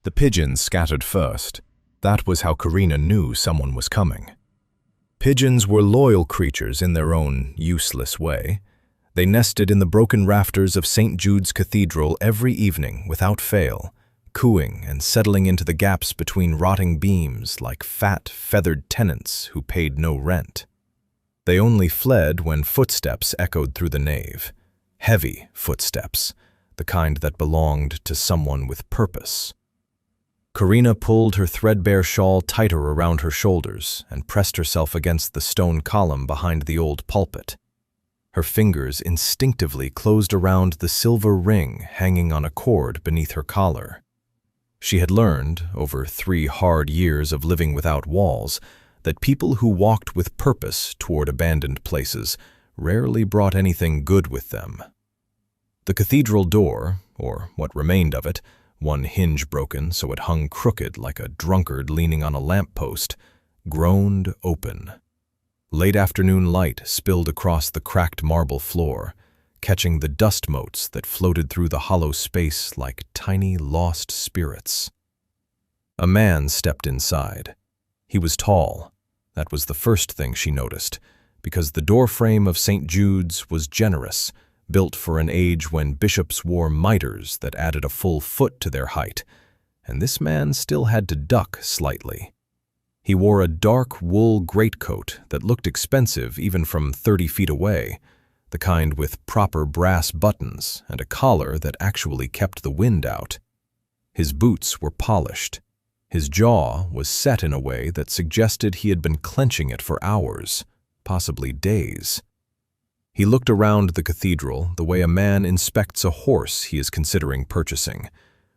The pigeons scattered first. That was how Corinna knew someone was coming. Pigeons were loyal creatures in their own useless way. They nested in the broken rafters of St. Jude's Cathedral every evening without fail, cooing and settling into the gaps between rotting beams like fat, feathered tenants who paid no rent. They only fled when footsteps echoed through the nave. Heavy footsteps, the kind that belonged to someone with purpose. Corinna pulled her threadbare shawl tighter around her shoulders and pressed herself against the stone column behind the old pulpit. Her fingers instinctively closed around the silver ring hanging on a cord beneath her collar. She had learned, over 3 hard years of living without walls, that people who walked with purpose toward abandoned places rarely brought anything good with them. The cathedral door, or what remained of it, one hinge broken so it hung crooked like a drunkard leaning on a lamppost, groaned open. Late afternoon light spilled across the cracked marble floor, catching the dust motes that floated through the hollow space like tiny lost spirits. A man stepped inside. He was tall. That was the first thing she noticed, because the doorframe of St. Jude's was generous, built for an age when bishops wore mitres that added a full foot to their height, and this man still had to duck slightly. He wore a dark wool greatcoat that looked expensive even from 30 feet away, the kind with proper brass buttons and a collar that actually kept the wind out. His boots were polished. His jaw was set in a way that suggested he had been clenching it for hours, possibly days. He looked around the cathedral the way a man inspects a horse he is considering purchasing,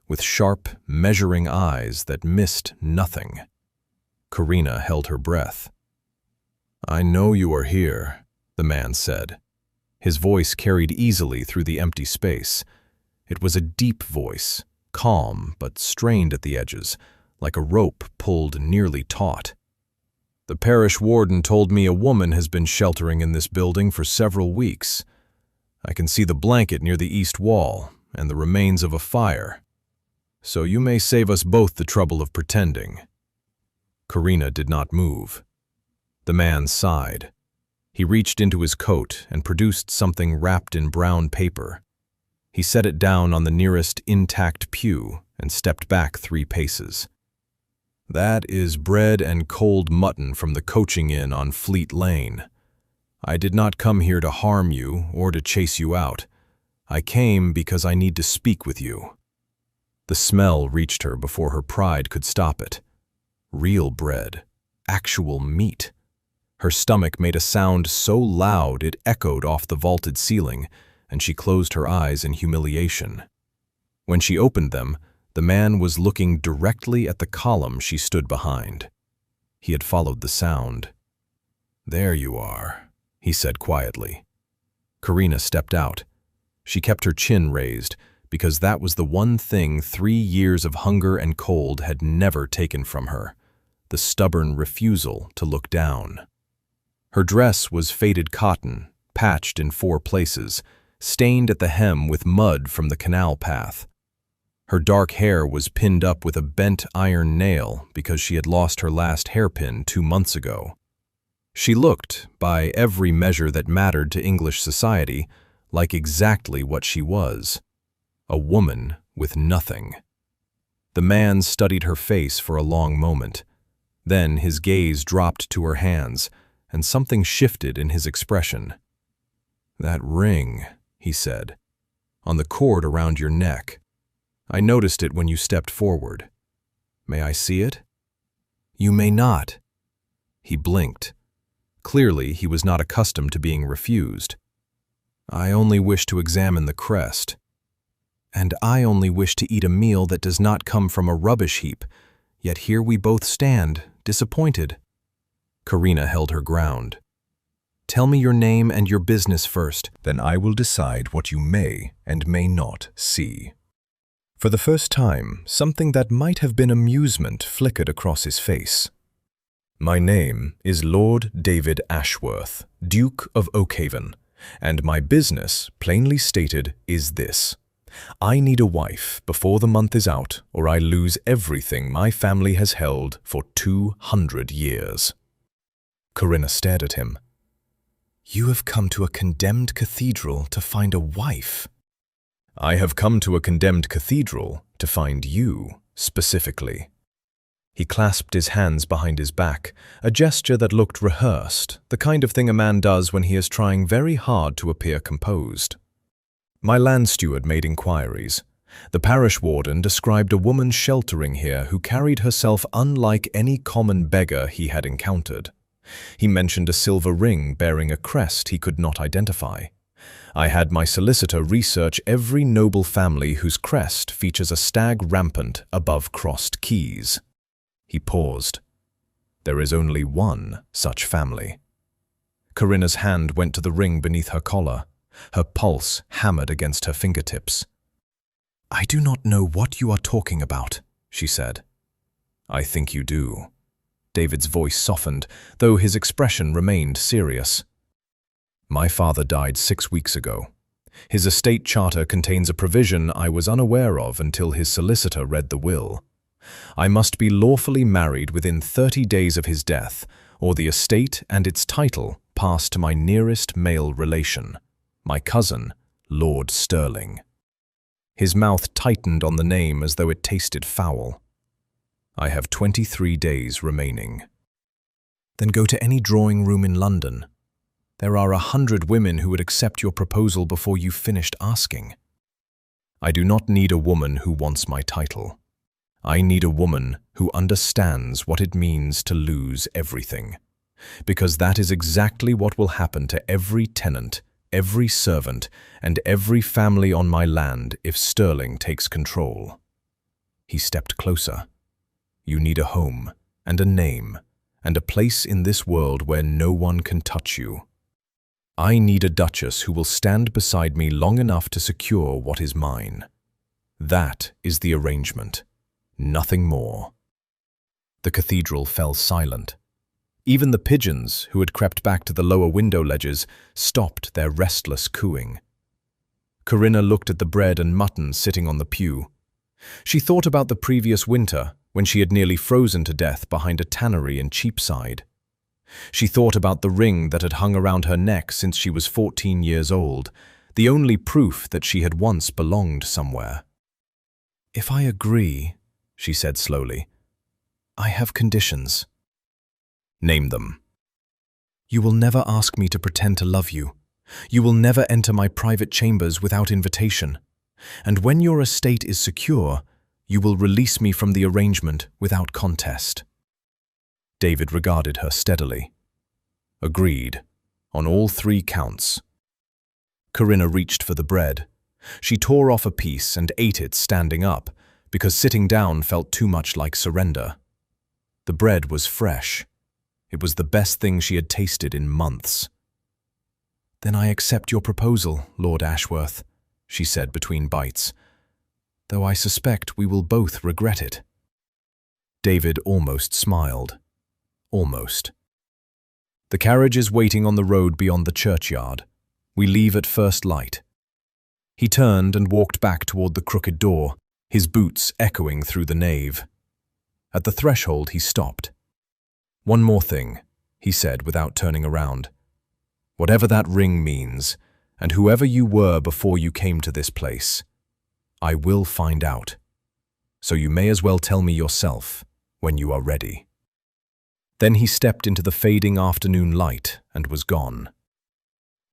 with sharp, measuring eyes that missed nothing. Corinna held her breath. "I know you are here," the man said. His voice carried easily through the empty space. It was a deep voice, calm but strained at the edges, like a rope pulled nearly taut. "The parish warden told me a woman has been sheltering in this building for several weeks. I can see the blanket near the east wall and the remains of a fire. So you may save us both the trouble of pretending." Corinna did not move. The man sighed. He reached into his coat and produced something wrapped in brown paper. He set it down on the nearest intact pew and stepped back 3 paces. "That is bread and cold mutton from the coaching inn on Fleet Lane. I did not come here to harm you or to chase you out. I came because I need to speak with you." The smell reached her before her pride could stop it. Real bread, actual meat. Her stomach made a sound so loud it echoed off the vaulted ceiling, and she closed her eyes in humiliation. When she opened them, the man was looking directly at the column she stood behind. He had followed the sound. "There you are," he said quietly. Corinna stepped out. She kept her chin raised, because that was the one thing 3 years of hunger and cold had never taken from her, the stubborn refusal to look down. Her dress was faded cotton, patched in 4 places, stained at the hem with mud from the canal path. Her dark hair was pinned up with a bent iron nail because she had lost her last hairpin 2 months ago. She looked, by every measure that mattered to English society, like exactly what she was. A woman with nothing. The man studied her face for a long moment. Then his gaze dropped to her hands, and something shifted in his expression. "That ring," he said, "on the cord around your neck. I noticed it when you stepped forward. May I see it?" "You may not." He blinked. Clearly, he was not accustomed to being refused. "I only wish to examine the crest." "And I only wish to eat a meal that does not come from a rubbish heap, yet here we both stand, disappointed." Corinna held her ground. "Tell me your name and your business first. Then I will decide what you may and may not see." For the first time, something that might have been amusement flickered across his face. "My name is Lord David Ashworth, Duke of Oakhaven, and my business, plainly stated, is this. I need a wife before the month is out, or I lose everything my family has held for 200 years. Corinna stared at him. You have come to a condemned cathedral to find a wife. I have come to a condemned cathedral to find you, specifically. He clasped his hands behind his back, a gesture that looked rehearsed, the kind of thing a man does when he is trying very hard to appear composed. My land steward made inquiries. The parish warden described a woman sheltering here who carried herself unlike any common beggar he had encountered. He mentioned a silver ring bearing a crest he could not identify. I had my solicitor research every noble family whose crest features a stag rampant above crossed keys. He paused. There is only one such family. Corinna's hand went to the ring beneath her collar. Her pulse hammered against her fingertips. I do not know what you are talking about, she said. I think you do. David's voice softened, though his expression remained serious. My father died 6 weeks ago. His estate charter contains a provision I was unaware of until his solicitor read the will. I must be lawfully married within 30 days of his death, or the estate and its title pass to my nearest male relation, my cousin, Lord Sterling. His mouth tightened on the name as though it tasted foul. I have 23 days remaining. Then go to any drawing room in London. There are 100 women who would accept your proposal before you've finished asking. I do not need a woman who wants my title. I need a woman who understands what it means to lose everything, because that is exactly what will happen to every tenant, every servant, and every family on my land if Sterling takes control. He stepped closer. You need a home, and a name, and a place in this world where no one can touch you. I need a Duchess who will stand beside me long enough to secure what is mine. That is the arrangement. Nothing more. The cathedral fell silent. Even the pigeons, who had crept back to the lower window ledges, stopped their restless cooing. Corinna looked at the bread and mutton sitting on the pew. She thought about the previous winter, when she had nearly frozen to death behind a tannery in Cheapside. She thought about the ring that had hung around her neck since she was 14 years old, the only proof that she had once belonged somewhere. If I agree, she said slowly, I have conditions. Name them. You will never ask me to pretend to love you. You will never enter my private chambers without invitation. And when your estate is secure, you will release me from the arrangement without contest. David regarded her steadily. Agreed, on all 3 counts. Corinna reached for the bread. She tore off a piece and ate it standing up, because sitting down felt too much like surrender. The bread was fresh. It was the best thing she had tasted in months. Then I accept your proposal, Lord Ashworth, she said between bites, though I suspect we will both regret it. David almost smiled. Almost. The carriage is waiting on the road beyond the churchyard. We leave at first light. He turned and walked back toward the crooked door, his boots echoing through the nave. At the threshold he stopped. One more thing, he said without turning around. Whatever that ring means, and whoever you were before you came to this place, I will find out. So you may as well tell me yourself when you are ready. Then he stepped into the fading afternoon light and was gone.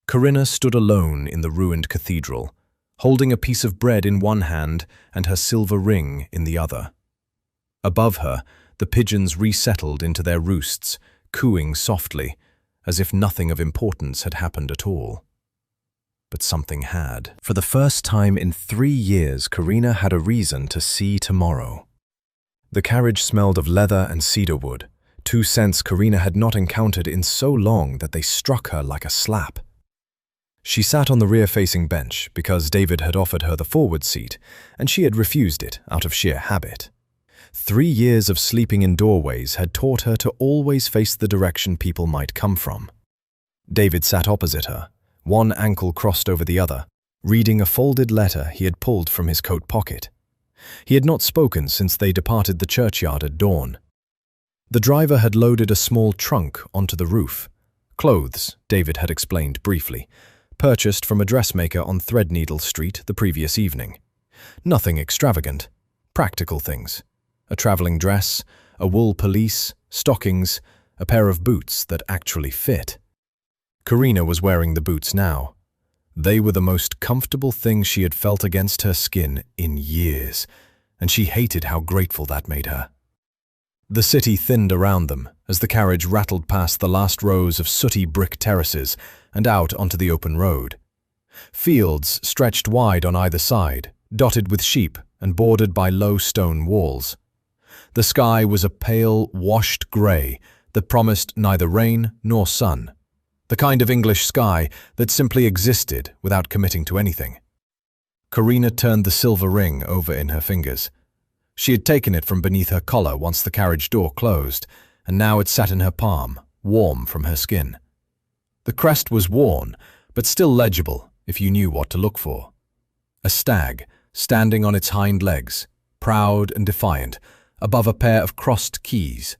Corinna stood alone in the ruined cathedral, holding a piece of bread in one hand and her silver ring in the other. Above her, the pigeons resettled into their roosts, cooing softly, as if nothing of importance had happened at all. But something had. For the first time in 3 years, Corinna had a reason to see tomorrow. The carriage smelled of leather and cedarwood, 2 scents Corinna had not encountered in so long that they struck her like a slap. She sat on the rear-facing bench because David had offered her the forward seat, and she had refused it out of sheer habit. 3 years of sleeping in doorways had taught her to always face the direction people might come from. David sat opposite her, one ankle crossed over the other, reading a folded letter he had pulled from his coat pocket. He had not spoken since they departed the churchyard at dawn. The driver had loaded a small trunk onto the roof. Clothes, David had explained briefly, purchased from a dressmaker on Threadneedle Street the previous evening. Nothing extravagant. Practical things. A traveling dress, a wool pelisse, stockings, a pair of boots that actually fit. Corinna was wearing the boots now. They were the most comfortable thing she had felt against her skin in years, and she hated how grateful that made her. The city thinned around them as the carriage rattled past the last rows of sooty brick terraces and out onto the open road. Fields stretched wide on either side, dotted with sheep and bordered by low stone walls. The sky was a pale, washed grey that promised neither rain nor sun, the kind of English sky that simply existed without committing to anything. Corinna turned the silver ring over in her fingers. She had taken it from beneath her collar once the carriage door closed, and now it sat in her palm, warm from her skin. The crest was worn, but still legible if you knew what to look for. A stag, standing on its hind legs, proud and defiant, above a pair of crossed keys.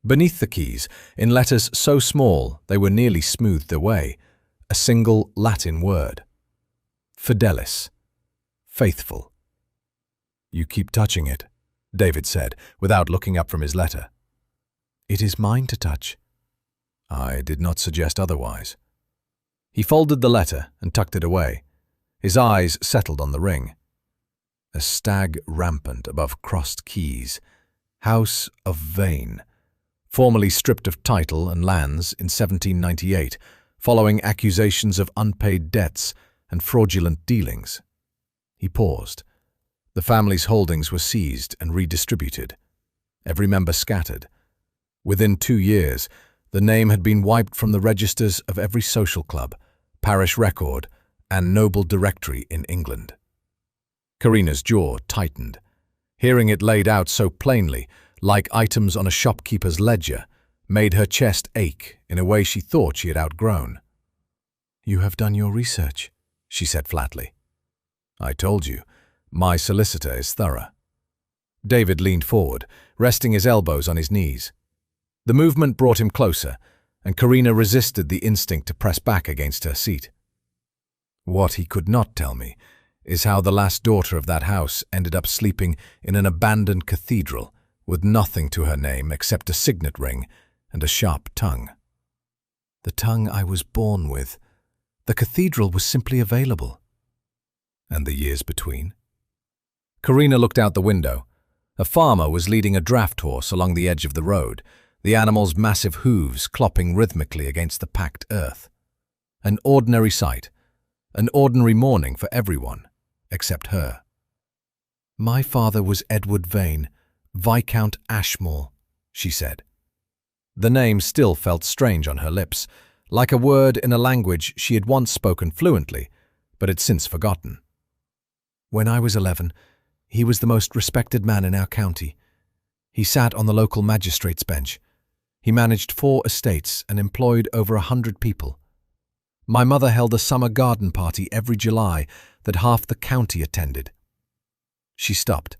Beneath the keys, in letters so small they were nearly smoothed away, a single Latin word. Fidelis. Faithful. "You keep touching it," David said, without looking up from his letter. "It is mine to touch." "I did not suggest otherwise." He folded the letter and tucked it away. His eyes settled on the ring. A stag rampant above crossed keys. House of Vane. Formerly stripped of title and lands in 1798, following accusations of unpaid debts and fraudulent dealings. He paused. The family's holdings were seized and redistributed. Every member scattered. Within 2 years, the name had been wiped from the registers of every social club, parish record, and noble directory in England. Corinna's jaw tightened. Hearing it laid out so plainly, like items on a shopkeeper's ledger, made her chest ache in a way she thought she had outgrown. "You have done your research," she said flatly. "I told you. My solicitor is thorough." David leaned forward, resting his elbows on his knees. The movement brought him closer, and Corinna resisted the instinct to press back against her seat. "What he could not tell me is how the last daughter of that house ended up sleeping in an abandoned cathedral with nothing to her name except a signet ring and a sharp tongue." "The tongue I was born with. The cathedral was simply available." "And the years between?" Corinna looked out the window. A farmer was leading a draft horse along the edge of the road, the animal's massive hooves clopping rhythmically against the packed earth. An ordinary sight, an ordinary morning for everyone, except her. "My father was Edward Vane, Viscount Ashmore," she said. The name still felt strange on her lips, like a word in a language she had once spoken fluently, but had since forgotten. "When I was 11, he was the most respected man in our county. He sat on the local magistrate's bench. He managed 4 estates and employed over 100 people. My mother held a summer garden party every July that half the county attended." She stopped,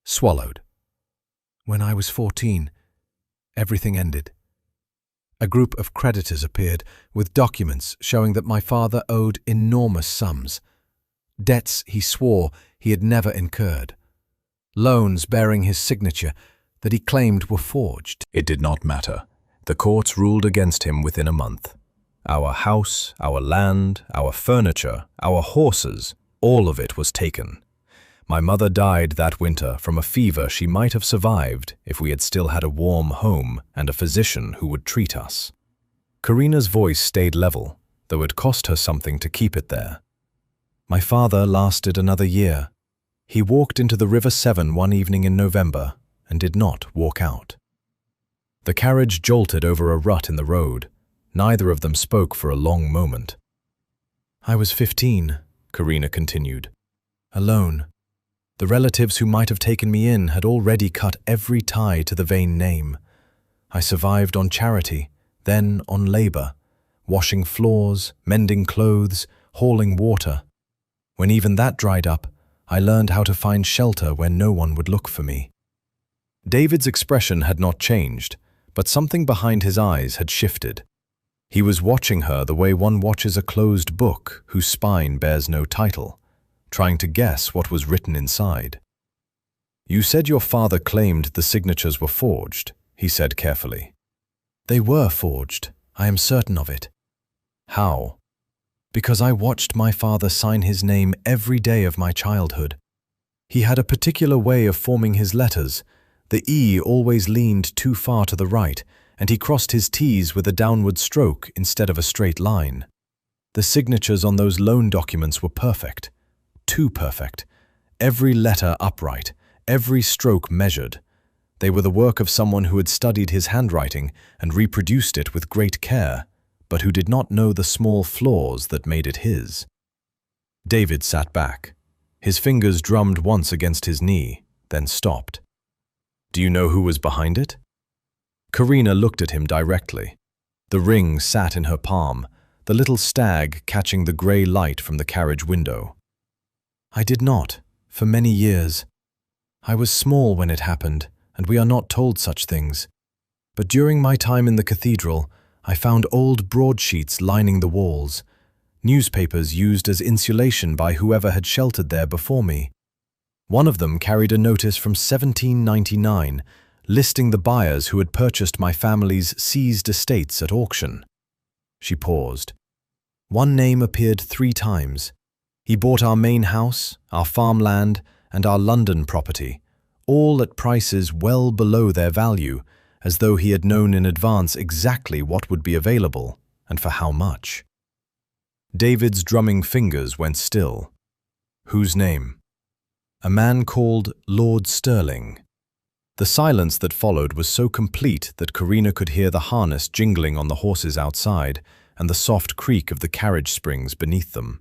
swallowed. "When I was 14, everything ended. A group of creditors appeared with documents showing that my father owed enormous sums. Debts he swore he had never incurred. Loans bearing his signature that he claimed were forged." It did not matter. The courts ruled against him within a month. Our house, our land, our furniture, our horses, all of it was taken. My mother died that winter from a fever she might have survived if we had still had a warm home and a physician who would treat us. Corinna's voice stayed level, though it cost her something to keep it there. "My father lasted another year. He walked into the River Severn one evening in November and did not walk out." The carriage jolted over a rut in the road. Neither of them spoke for a long moment. "I was 15, Corinna continued. "Alone. The relatives who might have taken me in had already cut every tie to the Vane name. I survived on charity, then on labor, washing floors, mending clothes, hauling water. When even that dried up, I learned how to find shelter where no one would look for me." David's expression had not changed, but something behind his eyes had shifted. He was watching her the way one watches a closed book whose spine bears no title, trying to guess what was written inside. "You said your father claimed the signatures were forged," he said carefully. "They were forged. I am certain of it." "How?" "Because I watched my father sign his name every day of my childhood. He had a particular way of forming his letters. The E always leaned too far to the right, and he crossed his T's with a downward stroke instead of a straight line. The signatures on those loan documents were perfect. Too perfect. Every letter upright, every stroke measured. They were the work of someone who had studied his handwriting and reproduced it with great care, but who did not know the small flaws that made it his." David sat back. His fingers drummed once against his knee, then stopped. "Do you know who was behind it?" Corinna looked at him directly. The ring sat in her palm, the little stag catching the grey light from the carriage window. "I did not, for many years. I was small when it happened, and we are not told such things. But during my time in the cathedral, I found old broadsheets lining the walls, newspapers used as insulation by whoever had sheltered there before me. One of them carried a notice from 1799, listing the buyers who had purchased my family's seized estates at auction." She paused. "One name appeared 3 times. He bought our main house, our farmland, and our London property, all at prices well below their value, as though he had known in advance exactly what would be available, and for how much." David's drumming fingers went still. "Whose name?" "A man called Lord Sterling." The silence that followed was so complete that Corinna could hear the harness jingling on the horses outside and the soft creak of the carriage springs beneath them.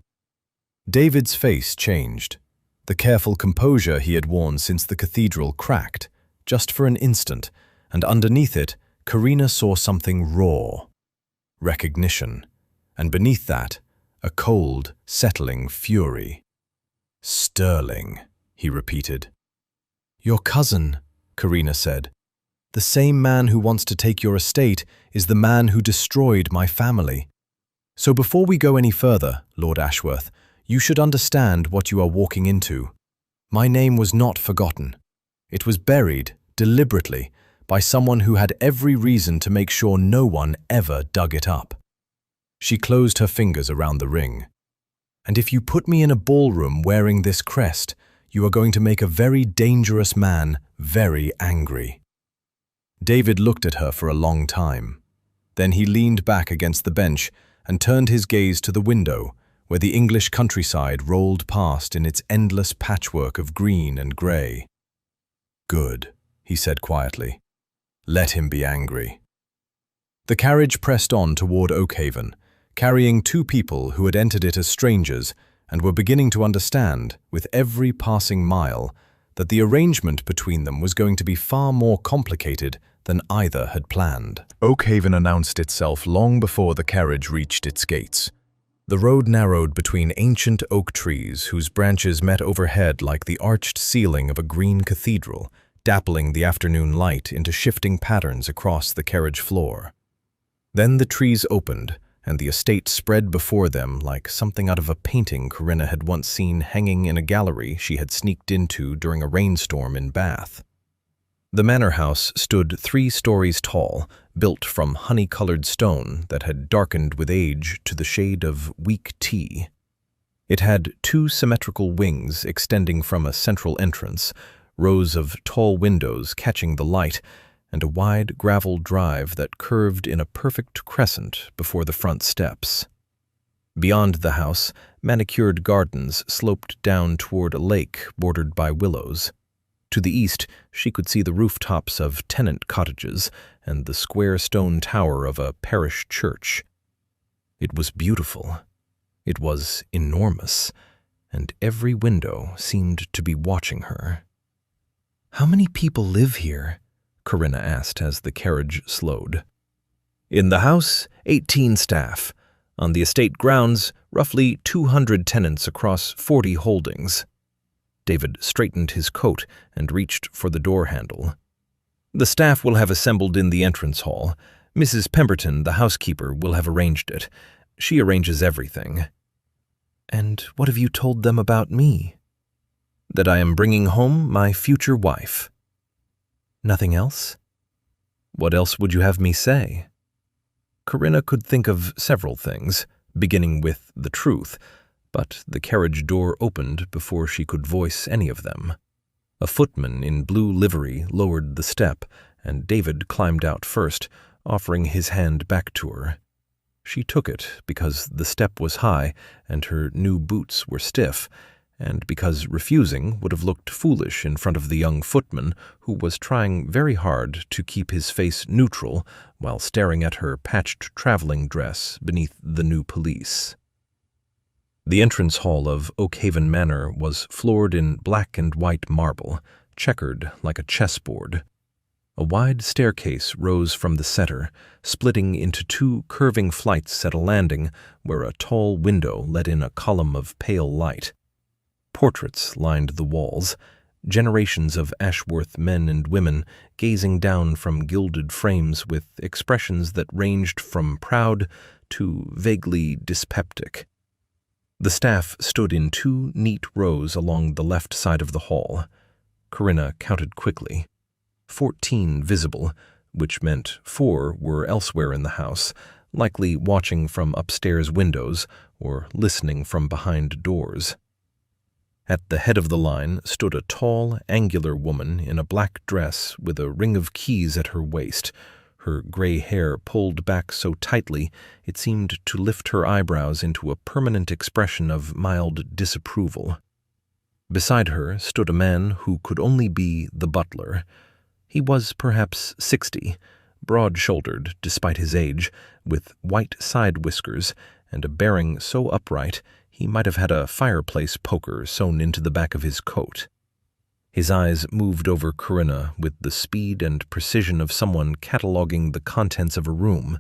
David's face changed. The careful composure he had worn since the cathedral cracked, just for an instant, and underneath it, Corinna saw something raw. Recognition. And beneath that, a cold, settling fury. "Sterling," he repeated. "Your cousin," Corinna said. "The same man who wants to take your estate is the man who destroyed my family. So before we go any further, Lord Ashworth, you should understand what you are walking into. My name was not forgotten. It was buried, deliberately, by someone who had every reason to make sure no one ever dug it up." She closed her fingers around the ring. "And if you put me in a ballroom wearing this crest, you are going to make a very dangerous man very angry." David looked at her for a long time. Then he leaned back against the bench and turned his gaze to the window, where the English countryside rolled past in its endless patchwork of green and grey. "Good," he said quietly. "Let him be angry." The carriage pressed on toward Oakhaven, carrying 2 people who had entered it as strangers and were beginning to understand, with every passing mile, that the arrangement between them was going to be far more complicated than either had planned. Oakhaven announced itself long before the carriage reached its gates. The road narrowed between ancient oak trees whose branches met overhead like the arched ceiling of a green cathedral, dappling the afternoon light into shifting patterns across the carriage floor. Then the trees opened, and the estate spread before them like something out of a painting Corinna had once seen hanging in a gallery she had sneaked into during a rainstorm in Bath. The manor house stood 3 stories tall, built from honey-colored stone that had darkened with age to the shade of weak tea. It had 2 symmetrical wings extending from a central entrance, rows of tall windows catching the light, and a wide gravel drive that curved in a perfect crescent before the front steps. Beyond the house, manicured gardens sloped down toward a lake bordered by willows. To the east, she could see the rooftops of tenant cottages and the square stone tower of a parish church. It was beautiful. It was enormous, and every window seemed to be watching her. "How many people live here?" Corinna asked as the carriage slowed. "In the house, 18 staff. On the estate grounds, roughly 200 tenants across 40 holdings. David straightened his coat and reached for the door handle. The staff will have assembled in the entrance hall. Mrs. Pemberton, the housekeeper, will have arranged it. She arranges everything. And what have you told them about me? That I am bringing home my future wife. Nothing else? What else would you have me say? Corinna could think of several things, beginning with the truth, but the carriage door opened before she could voice any of them. A footman in blue livery lowered the step, and David climbed out first, offering his hand back to her. She took it because the step was high and her new boots were stiff, and because refusing would have looked foolish in front of the young footman who was trying very hard to keep his face neutral while staring at her patched traveling dress beneath the new pelisse. The entrance hall of Oakhaven Manor was floored in black and white marble, checkered like a chessboard. A wide staircase rose from the center, splitting into two curving flights at a landing where a tall window let in a column of pale light. Portraits lined the walls, generations of Ashworth men and women gazing down from gilded frames with expressions that ranged from proud to vaguely dyspeptic. The staff stood in two neat rows along the left side of the hall. Corinna counted quickly. 14 visible, which meant 4 were elsewhere in the house, likely watching from upstairs windows or listening from behind doors. At the head of the line stood a tall, angular woman in a black dress with a ring of keys at her waist, her gray hair pulled back so tightly it seemed to lift her eyebrows into a permanent expression of mild disapproval. Beside her stood a man who could only be the butler. He was perhaps 60, broad-shouldered despite his age, with white side whiskers and a bearing so upright he might have had a fireplace poker sewn into the back of his coat. His eyes moved over Corinna with the speed and precision of someone cataloging the contents of a room,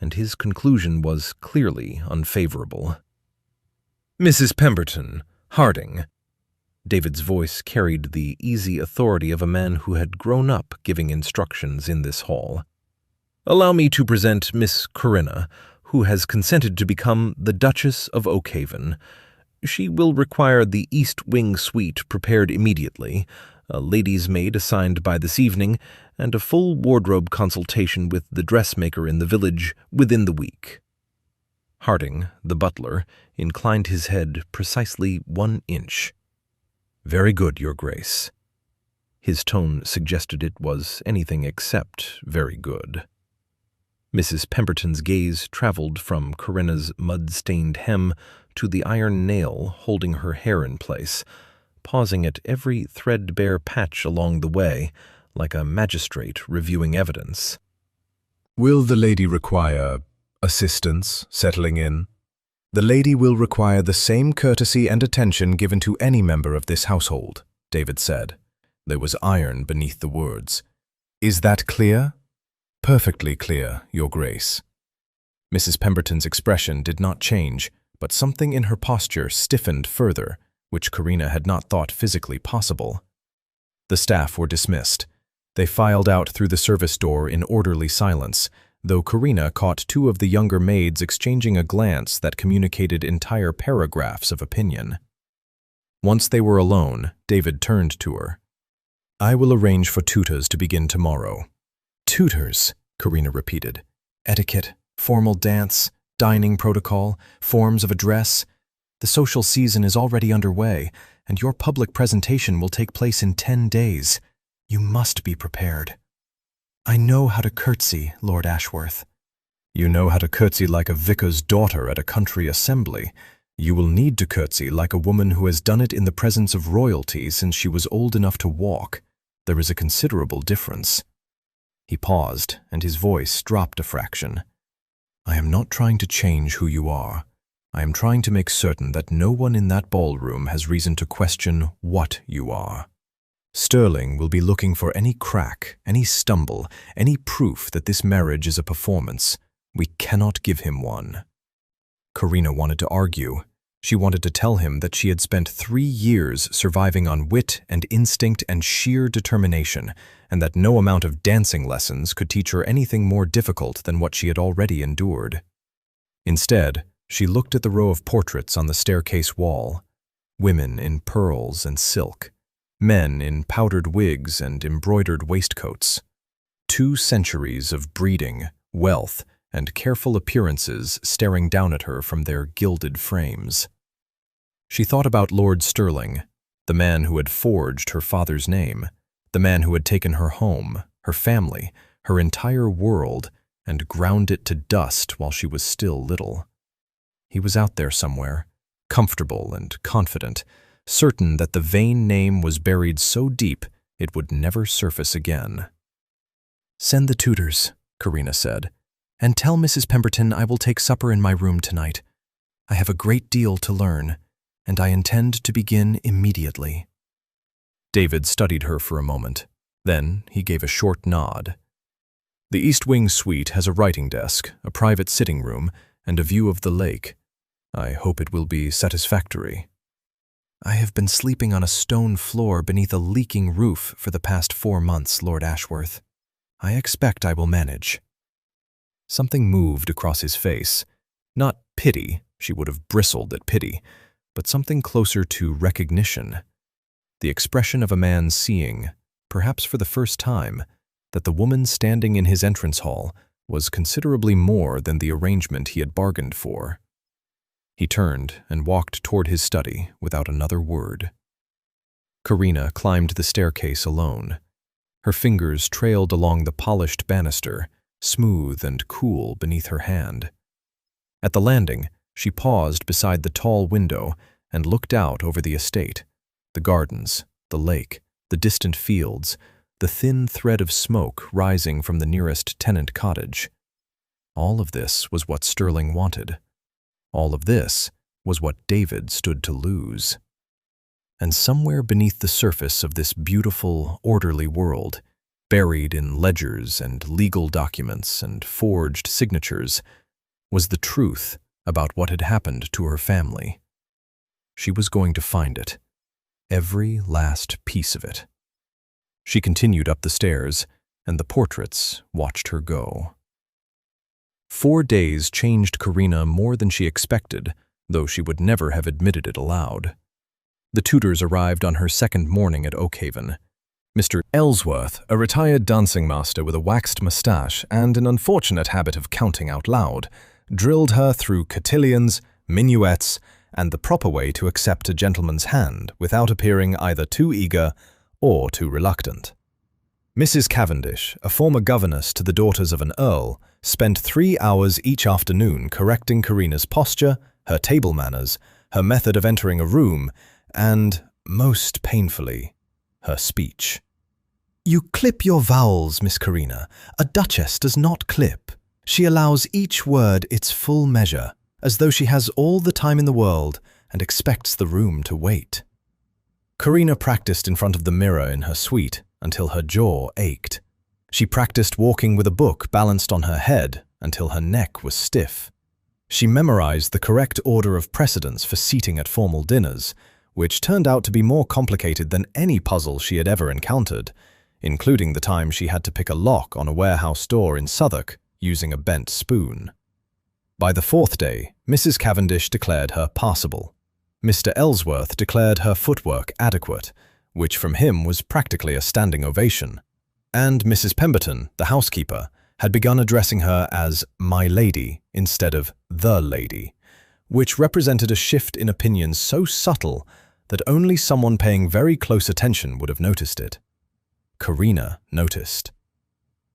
and his conclusion was clearly unfavorable. "Mrs. Pemberton, Harding." David's voice carried the easy authority of a man who had grown up giving instructions in this hall. "Allow me to present Miss Corinna, who has consented to become the Duchess of Oakhaven. She will require the East Wing suite prepared immediately, a lady's maid assigned by this evening, and a full wardrobe consultation with the dressmaker in the village within the week." Harding, the butler, inclined his head precisely 1 inch. "Very good, Your Grace." His tone suggested it was anything except very good. Mrs. Pemberton's gaze traveled from Corinna's mud-stained hem to the iron nail holding her hair in place, pausing at every threadbare patch along the way, like a magistrate reviewing evidence. "Will the lady require assistance settling in?" "The lady will require the same courtesy and attention given to any member of this household," David said. There was iron beneath the words. "Is that clear?" "Perfectly clear, Your Grace." Mrs. Pemberton's expression did not change, but something in her posture stiffened further, which Corinna had not thought physically possible. The staff were dismissed. They filed out through the service door in orderly silence, though Corinna caught 2 of the younger maids exchanging a glance that communicated entire paragraphs of opinion. Once they were alone, David turned to her. "I will arrange for tutors to begin tomorrow." "Tutors," Corinna repeated. "Etiquette, formal dance, dining protocol, forms of address. The social season is already underway, and your public presentation will take place in 10 days. You must be prepared." "I know how to curtsy, Lord Ashworth." "You know how to curtsy like a vicar's daughter at a country assembly. You will need to curtsy like a woman who has done it in the presence of royalty since she was old enough to walk. There is a considerable difference." He paused, and his voice dropped a fraction. "I am not trying to change who you are. I am trying to make certain that no one in that ballroom has reason to question what you are. Sterling will be looking for any crack, any stumble, any proof that this marriage is a performance. We cannot give him one." Corinna wanted to argue. She wanted to tell him that she had spent 3 years surviving on wit and instinct and sheer determination, and that no amount of dancing lessons could teach her anything more difficult than what she had already endured. Instead, she looked at the row of portraits on the staircase wall. Women in pearls and silk, men in powdered wigs and embroidered waistcoats. 2 centuries of breeding, wealth, and careful appearances staring down at her from their gilded frames. She thought about Lord Stirling, the man who had forged her father's name, the man who had taken her home, her family, her entire world, and ground it to dust while she was still little. He was out there somewhere, comfortable and confident, certain that the vain name was buried so deep it would never surface again. "Send the tutors," Corinna said, "and tell Mrs. Pemberton I will take supper in my room tonight. I have a great deal to learn, and I intend to begin immediately." David studied her for a moment. Then he gave a short nod. "The East Wing suite has a writing desk, a private sitting room, and a view of the lake. I hope it will be satisfactory." "I have been sleeping on a stone floor beneath a leaking roof for the past 4 months, Lord Ashworth. I expect I will manage." Something moved across his face. Not pity, she would have bristled at pity, but something closer to recognition. The expression of a man seeing, perhaps for the first time, that the woman standing in his entrance hall was considerably more than the arrangement he had bargained for. He turned and walked toward his study without another word. Corinna climbed the staircase alone. Her fingers trailed along the polished banister, smooth and cool beneath her hand. At the landing, she paused beside the tall window and looked out over the estate, the gardens, the lake, the distant fields, the thin thread of smoke rising from the nearest tenant cottage. All of this was what Stirling wanted. All of this was what David stood to lose. And somewhere beneath the surface of this beautiful, orderly world, buried in ledgers and legal documents and forged signatures, was the truth about what had happened to her family. She was going to find it, every last piece of it. She continued up the stairs, and the portraits watched her go. 4 days changed Corinna more than she expected, though she would never have admitted it aloud. The tutors arrived on her second morning at Oakhaven. Mr. Ellsworth, a retired dancing master with a waxed moustache and an unfortunate habit of counting out loud, drilled her through cotillions, minuets, and the proper way to accept a gentleman's hand without appearing either too eager or too reluctant. Mrs. Cavendish, a former governess to the daughters of an earl, spent 3 hours each afternoon correcting Corinna's posture, her table manners, her method of entering a room, and, most painfully, her speech. "You clip your vowels, Miss Corinna. A duchess does not clip. She allows each word its full measure, as though she has all the time in the world and expects the room to wait." Corinna practiced in front of the mirror in her suite until her jaw ached. She practiced walking with a book balanced on her head until her neck was stiff. She memorized the correct order of precedence for seating at formal dinners, which turned out to be more complicated than any puzzle she had ever encountered, including the time she had to pick a lock on a warehouse door in Southwark using a bent spoon. By the 4th day, Mrs. Cavendish declared her passable. Mr. Ellsworth declared her footwork adequate, which from him was practically a standing ovation. And Mrs. Pemberton, the housekeeper, had begun addressing her as "my lady" instead of "the lady," which represented a shift in opinion so subtle that only someone paying very close attention would have noticed it. Corinna noticed.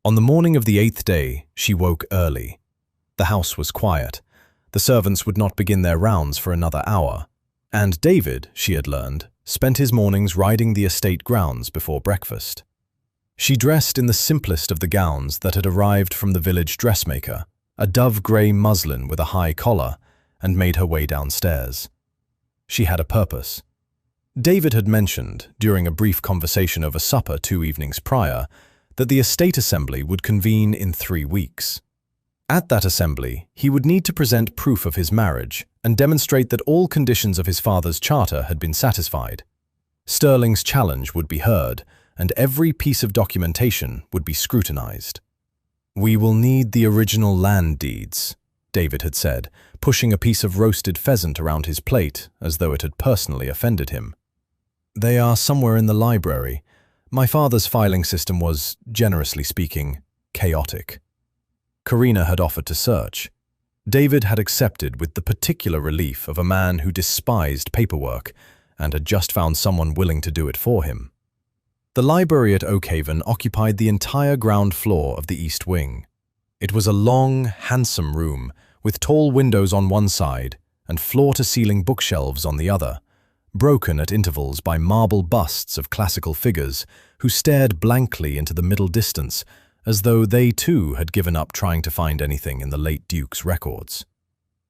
On the morning of the 8th day, she woke early. The house was quiet. The servants would not begin their rounds for another hour. And David, she had learned, spent his mornings riding the estate grounds before breakfast. She dressed in the simplest of the gowns that had arrived from the village dressmaker, a dove-grey muslin with a high collar, and made her way downstairs. She had a purpose. David had mentioned, during a brief conversation over supper 2 evenings prior, that the estate assembly would convene in 3 weeks. At that assembly, he would need to present proof of his marriage and demonstrate that all conditions of his father's charter had been satisfied. Sterling's challenge would be heard, and every piece of documentation would be scrutinized. "We will need the original land deeds," David had said, pushing a piece of roasted pheasant around his plate as though it had personally offended him. "They are somewhere in the library. My father's filing system was, generously speaking, chaotic." Corinna had offered to search. David had accepted with the particular relief of a man who despised paperwork and had just found someone willing to do it for him. The library at Oakhaven occupied the entire ground floor of the East Wing. It was a long, handsome room with tall windows on one side and floor-to-ceiling bookshelves on the other, broken at intervals by marble busts of classical figures who stared blankly into the middle distance as though they too had given up trying to find anything in the late Duke's records.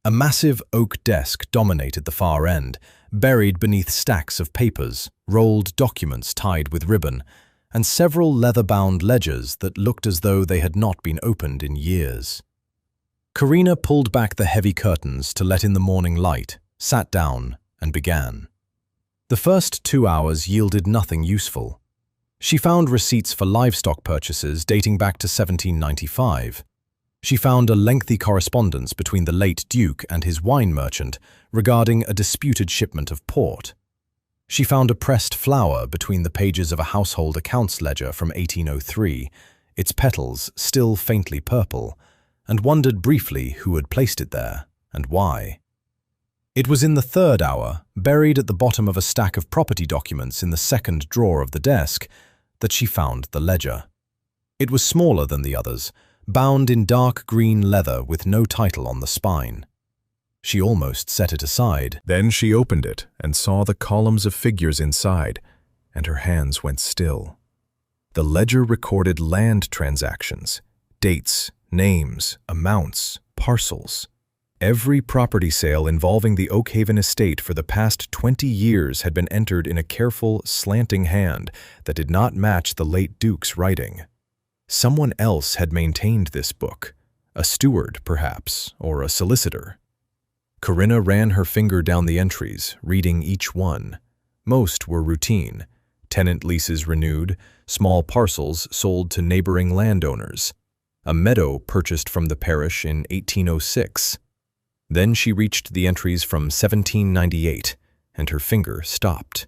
A massive oak desk dominated the far end, buried beneath stacks of papers, rolled documents tied with ribbon, and several leather-bound ledgers that looked as though they had not been opened in years. Corinna pulled back the heavy curtains to let in the morning light, sat down, and began. The first 2 hours yielded nothing useful. She found receipts for livestock purchases dating back to 1795. She found a lengthy correspondence between the late Duke and his wine merchant regarding a disputed shipment of port. She found a pressed flower between the pages of a household accounts ledger from 1803, its petals still faintly purple, and wondered briefly who had placed it there and why. It was in the third hour, buried at the bottom of a stack of property documents in the second drawer of the desk, that she found the ledger. It was smaller than the others, bound in dark green leather with no title on the spine. She almost set it aside. Then she opened it and saw the columns of figures inside, and her hands went still. The ledger recorded land transactions, dates, names, amounts, parcels. Every property sale involving the Oakhaven estate for the past 20 years had been entered in a careful, slanting hand that did not match the late Duke's writing. Someone else had maintained this book, a steward, perhaps, or a solicitor. Corinna ran her finger down the entries, reading each one. Most were routine: tenant leases renewed, small parcels sold to neighboring landowners, a meadow purchased from the parish in 1806. Then she reached the entries from 1798, and her finger stopped.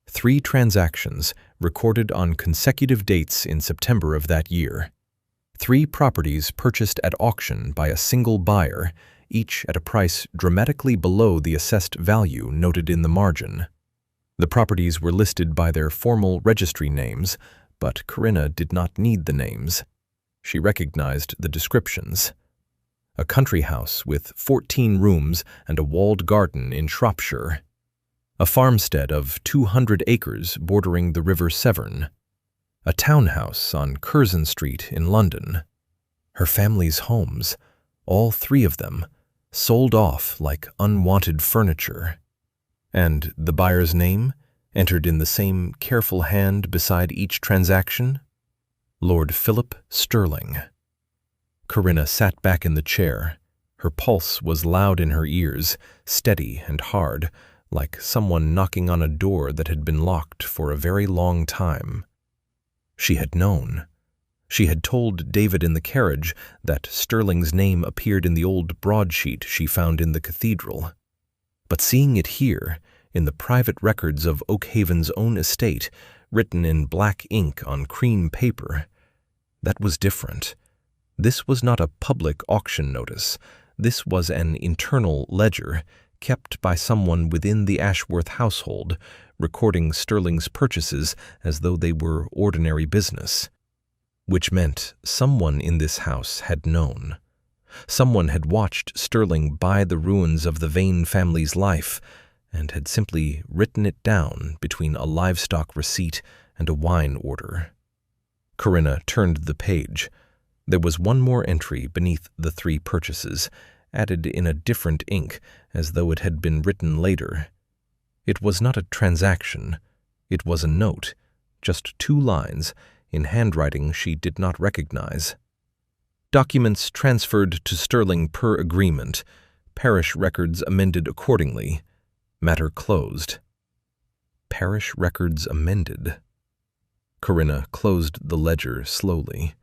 3 transactions recorded on consecutive dates in September of that year. 3 properties purchased at auction by a single buyer, each at a price dramatically below the assessed value noted in the margin. The properties were listed by their formal registry names, but Corinna did not need the names. She recognized the descriptions. A country house with 14 rooms and a walled garden in Shropshire. A farmstead of 200 acres bordering the River Severn. A townhouse on Curzon Street in London. Her family's homes, all 3 of them, sold off like unwanted furniture. And the buyer's name, entered in the same careful hand beside each transaction? Lord Philip Sterling. Corinna sat back in the chair. Her pulse was loud in her ears, steady and hard, like someone knocking on a door that had been locked for a very long time. She had known. She had told David in the carriage that Sterling's name appeared in the old broadsheet she found in the cathedral. But seeing it here, in the private records of Oakhaven's own estate, written in black ink on cream paper, that was different. This was not a public auction notice. This was an internal ledger, kept by someone within the Ashworth household, recording Sterling's purchases as though they were ordinary business. Which meant someone in this house had known. Someone had watched Sterling buy the ruins of the Vane family's life, and had simply written it down between a livestock receipt and a wine order. Corinna turned the page. There was one more entry beneath the 3 purchases, added in a different ink, as though it had been written later. It was not a transaction. It was a note, just 2 lines, in handwriting she did not recognize. Documents transferred to Sterling per agreement. Parish records amended accordingly. Matter closed. Parish records amended. Corinna closed the ledger slowly.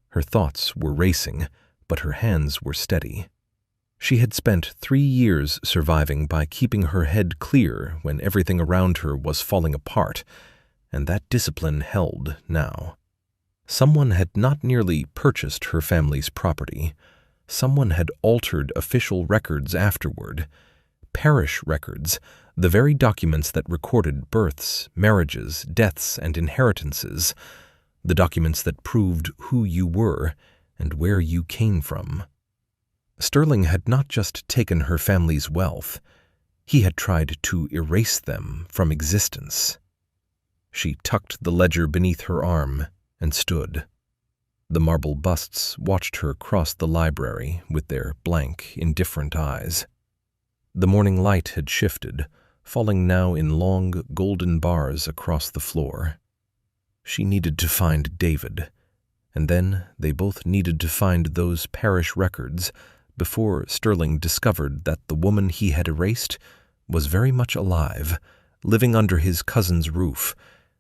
Her thoughts were racing, but her hands were steady. She had spent 3 years surviving by keeping her head clear when everything around her was falling apart, and that discipline held now. Someone had not merely purchased her family's property. Someone had altered official records afterward. Parish records, the very documents that recorded births, marriages, deaths, and inheritances, the documents that proved who you were and where you came from. Sterling had not just taken her family's wealth, he had tried to erase them from existence. She tucked the ledger beneath her arm and stood. The marble busts watched her cross the library with their blank, indifferent eyes. The morning light had shifted, falling now in long, golden bars across the floor. She needed to find David, and then they both needed to find those parish records before Sterling discovered that the woman he had erased was very much alive, living under his cousin's roof,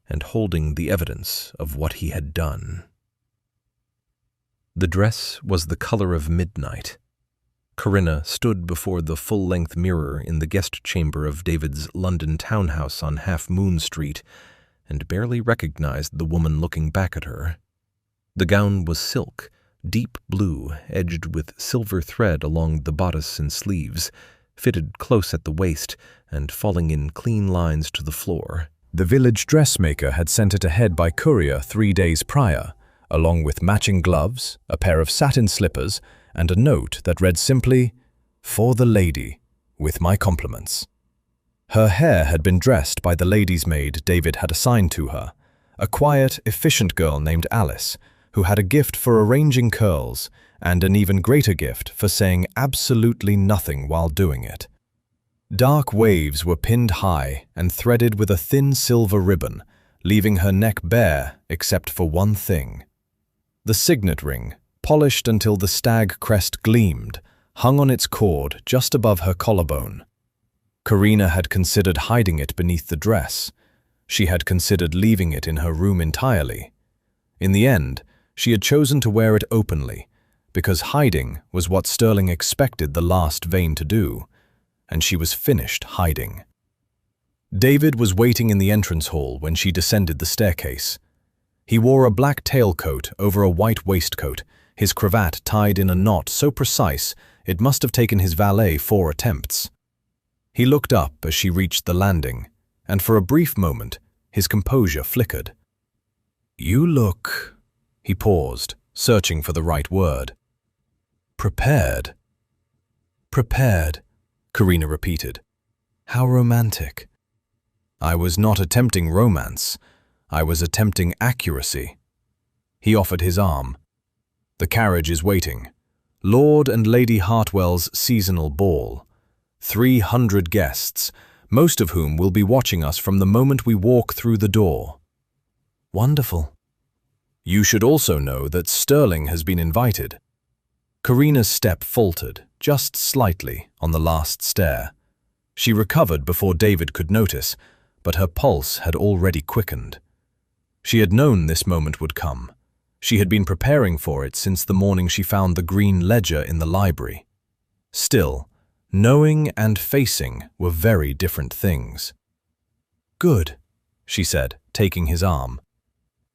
and holding the evidence of what he had done. The dress was the color of midnight. Corinna stood before the full-length mirror in the guest chamber of David's London townhouse on Half Moon Street and barely recognized the woman looking back at her. The gown was silk, deep blue, edged with silver thread along the bodice and sleeves, fitted close at the waist and falling in clean lines to the floor. The village dressmaker had sent it ahead by courier 3 days prior, along with matching gloves, a pair of satin slippers, and a note that read simply, "For the lady, with my compliments." Her hair had been dressed by the lady's maid David had assigned to her, a quiet, efficient girl named Alice, who had a gift for arranging curls and an even greater gift for saying absolutely nothing while doing it. Dark waves were pinned high and threaded with a thin silver ribbon, leaving her neck bare except for one thing. The signet ring, polished until the stag crest gleamed, hung on its cord just above her collarbone. Corinna had considered hiding it beneath the dress. She had considered leaving it in her room entirely. In the end, she had chosen to wear it openly, because hiding was what Sterling expected the last vein to do, and she was finished hiding. David was waiting in the entrance hall when she descended the staircase. He wore a black tailcoat over a white waistcoat, his cravat tied in a knot so precise it must have taken his valet 4 attempts. He looked up as she reached the landing, and for a brief moment, his composure flickered. "You look..." He paused, searching for the right word. "Prepared." "Prepared," Corinna repeated. "How romantic." "I was not attempting romance. I was attempting accuracy." He offered his arm. "The carriage is waiting. Lord and Lady Hartwell's seasonal ball. 300 guests, most of whom will be watching us from the moment we walk through the door." "Wonderful." "You should also know that Sterling has been invited." Corinna's step faltered, just slightly, on the last stair. She recovered before David could notice, but her pulse had already quickened. She had known this moment would come. She had been preparing for it since the morning she found the green ledger in the library. Still, knowing and facing were very different things. "Good," she said, taking his arm.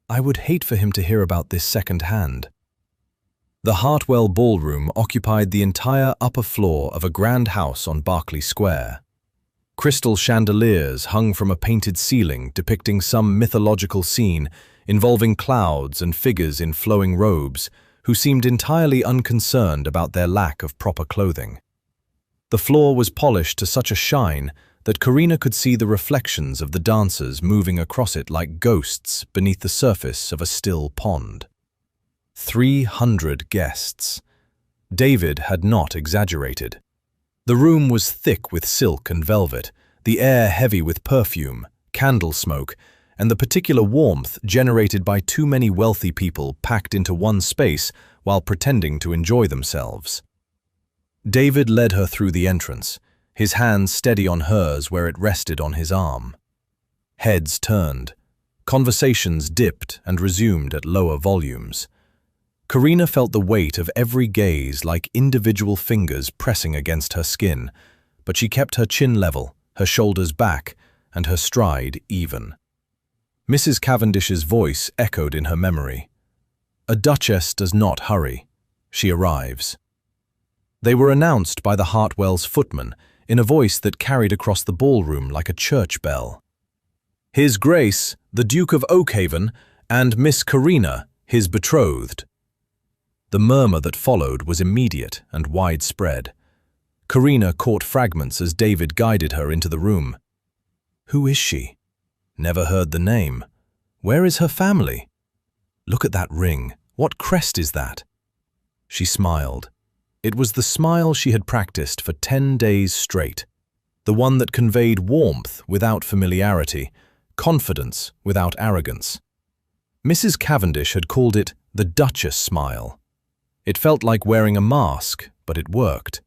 "I would hate for him to hear about this second-hand." The Hartwell ballroom occupied the entire upper floor of a grand house on Berkeley Square. Crystal chandeliers hung from a painted ceiling depicting some mythological scene involving clouds and figures in flowing robes who seemed entirely unconcerned about their lack of proper clothing. The floor was polished to such a shine that Corinna could see the reflections of the dancers moving across it like ghosts beneath the surface of a still pond. 300 guests. David had not exaggerated. The room was thick with silk and velvet, the air heavy with perfume, candle smoke, and the particular warmth generated by too many wealthy people packed into one space while pretending to enjoy themselves. David led her through the entrance, his hand steady on hers where it rested on his arm. Heads turned. Conversations dipped and resumed at lower volumes. Corinna felt the weight of every gaze like individual fingers pressing against her skin, but she kept her chin level, her shoulders back, and her stride even. Mrs. Cavendish's voice echoed in her memory. A duchess does not hurry. She arrives. They were announced by the Hartwells' footman in a voice that carried across the ballroom like a church bell. His Grace, the Duke of Oakhaven, and Miss Corinna, his betrothed. The murmur that followed was immediate and widespread. Corinna caught fragments as David guided her into the room. Who is she? Never heard the name. Where is her family? Look at that ring. What crest is that? She smiled. It was the smile she had practiced for 10 days straight. The one that conveyed warmth without familiarity, confidence without arrogance. Mrs. Cavendish had called it the Duchess smile. It felt like wearing a mask, but it worked.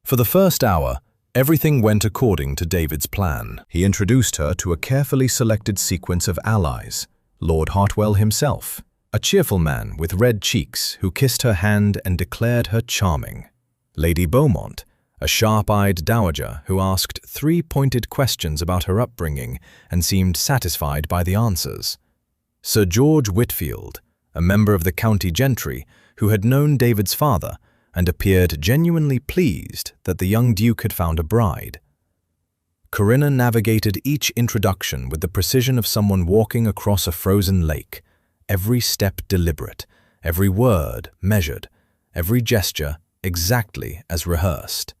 For the first hour, everything went according to David's plan. He introduced her to a carefully selected sequence of allies, Lord Hartwell himself, a cheerful man with red cheeks who kissed her hand and declared her charming. Lady Beaumont, a sharp-eyed dowager who asked 3 pointed questions about her upbringing and seemed satisfied by the answers. Sir George Whitfield, a member of the county gentry who had known David's father and appeared genuinely pleased that the young duke had found a bride. Corinna navigated each introduction with the precision of someone walking across a frozen lake, every step deliberate, every word measured, every gesture exactly as rehearsed.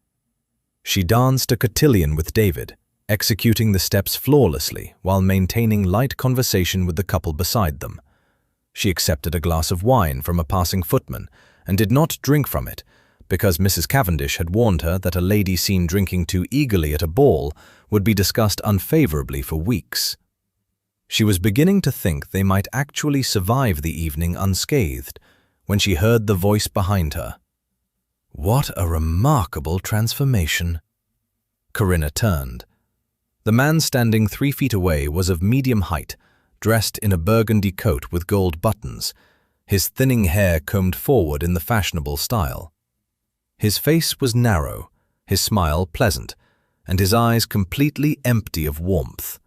She danced a cotillion with David, executing the steps flawlessly while maintaining light conversation with the couple beside them. She accepted a glass of wine from a passing footman and did not drink from it, because Mrs. Cavendish had warned her that a lady seen drinking too eagerly at a ball would be discussed unfavorably for weeks. She was beginning to think they might actually survive the evening unscathed when she heard the voice behind her. What a remarkable transformation! Corinna turned. The man standing 3 feet away was of medium height, dressed in a burgundy coat with gold buttons, his thinning hair combed forward in the fashionable style. His face was narrow, his smile pleasant, and his eyes completely empty of warmth.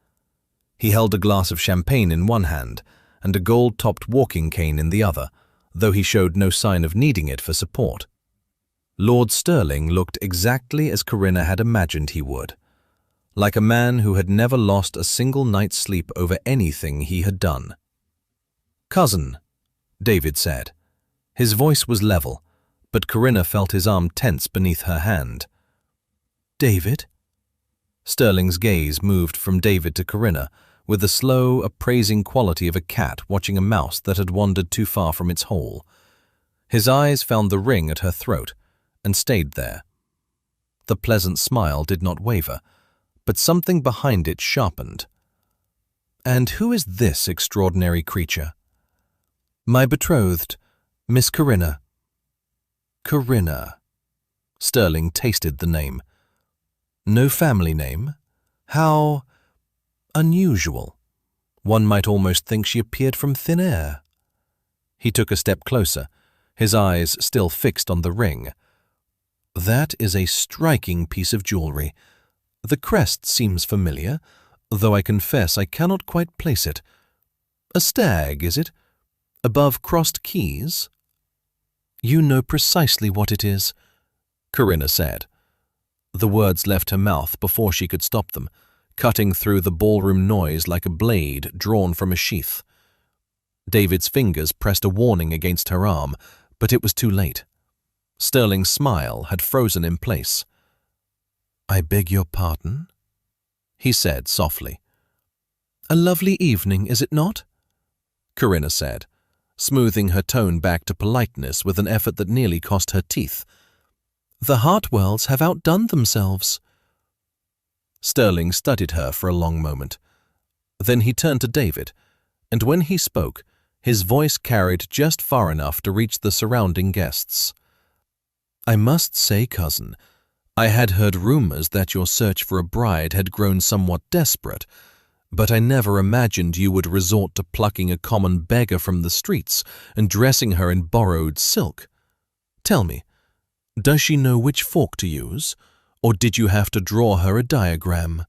He held a glass of champagne in one hand and a gold-topped walking cane in the other, though he showed no sign of needing it for support. Lord Stirling looked exactly as Corinna had imagined he would, like a man who had never lost a single night's sleep over anything he had done. "Cousin," David said. His voice was level, but Corinna felt his arm tense beneath her hand. "David?" Stirling's gaze moved from David to Corinna with the slow, appraising quality of a cat watching a mouse that had wandered too far from its hole. His eyes found the ring at her throat and stayed there. The pleasant smile did not waver, but something behind it sharpened. "And who is this extraordinary creature?" "My betrothed, Miss Corinna." "Corinna." Stirling tasted the name. "No family name? How unusual. One might almost think she appeared from thin air." He took a step closer, his eyes still fixed on the ring. "That is a striking piece of jewelry. The crest seems familiar, though I confess I cannot quite place it. A stag, is it? Above crossed keys?" "You know precisely what it is," Corinna said. The words left her mouth before she could stop them, cutting through the ballroom noise like a blade drawn from a sheath. David's fingers pressed a warning against her arm, but it was too late. Stirling's smile had frozen in place. "I beg your pardon?" he said softly. "A lovely evening, is it not?" Corinna said, smoothing her tone back to politeness with an effort that nearly cost her teeth. "The Hartwells have outdone themselves." Stirling studied her for a long moment. Then he turned to David, and when he spoke, his voice carried just far enough to reach the surrounding guests. "I must say, cousin, I had heard rumors that your search for a bride had grown somewhat desperate, but I never imagined you would resort to plucking a common beggar from the streets and dressing her in borrowed silk. Tell me, does she know which fork to use, or did you have to draw her a diagram?"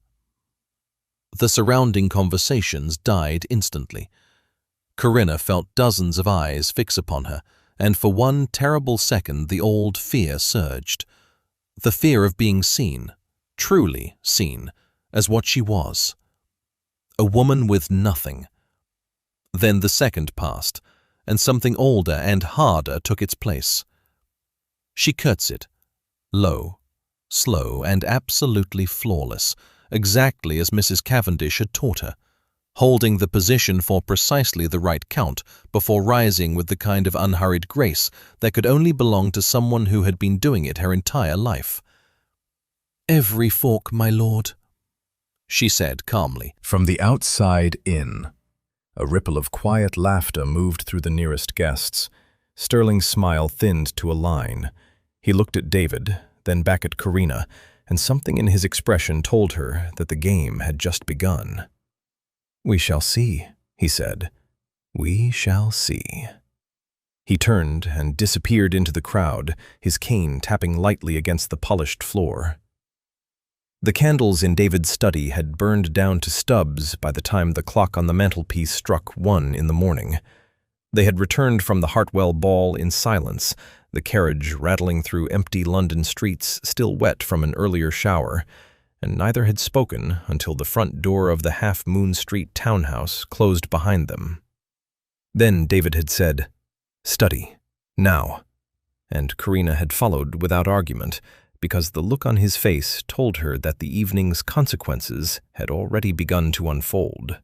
The surrounding conversations died instantly. Corinna felt dozens of eyes fix upon her, and for one terrible second the old fear surged. The fear of being seen, truly seen, as what she was. A woman with nothing. Then the second passed, and something older and harder took its place. She curtsied, low, slow, and absolutely flawless, exactly as Mrs. Cavendish had taught her, holding the position for precisely the right count before rising with the kind of unhurried grace that could only belong to someone who had been doing it her entire life. "Every fork, my lord," she said calmly. From the outside in, a ripple of quiet laughter moved through the nearest guests. Sterling's smile thinned to a line. He looked at David, then back at Corinna, and something in his expression told her that the game had just begun. "We shall see," he said. "We shall see." He turned and disappeared into the crowd, his cane tapping lightly against the polished floor. The candles in David's study had burned down to stubs by the time the clock on the mantelpiece struck 1 in the morning. They had returned from the Hartwell ball in silence, the carriage rattling through empty London streets still wet from an earlier shower, and neither had spoken until the front door of the Half Moon Street townhouse closed behind them. Then David had said, "Study, now," and Corinna had followed without argument, because the look on his face told her that the evening's consequences had already begun to unfold.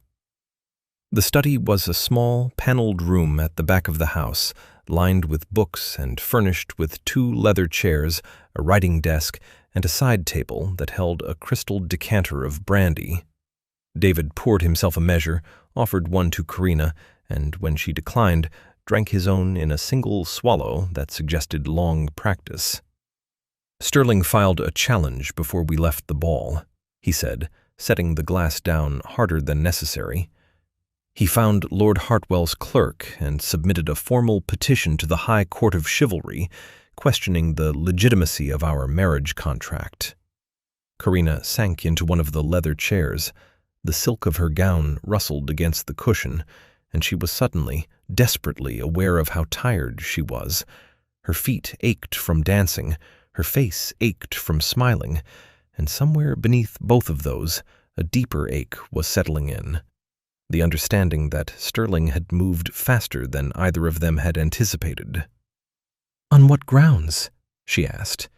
The study was a small, paneled room at the back of the house, lined with books and furnished with 2 leather chairs, a writing desk, and a side table that held a crystal decanter of brandy. David poured himself a measure, offered one to Corinna, and when she declined, drank his own in a single swallow that suggested long practice. "Sterling filed a challenge before we left the ball," he said, setting the glass down harder than necessary. "He found Lord Hartwell's clerk and submitted a formal petition to the High Court of Chivalry, questioning the legitimacy of our marriage contract." Corinna sank into one of the leather chairs. The silk of her gown rustled against the cushion, and she was suddenly, desperately aware of how tired she was. Her feet ached from dancing, her face ached from smiling, and somewhere beneath both of those, a deeper ache was settling in. The understanding that Sterling had moved faster than either of them had anticipated. "On what grounds?" she asked.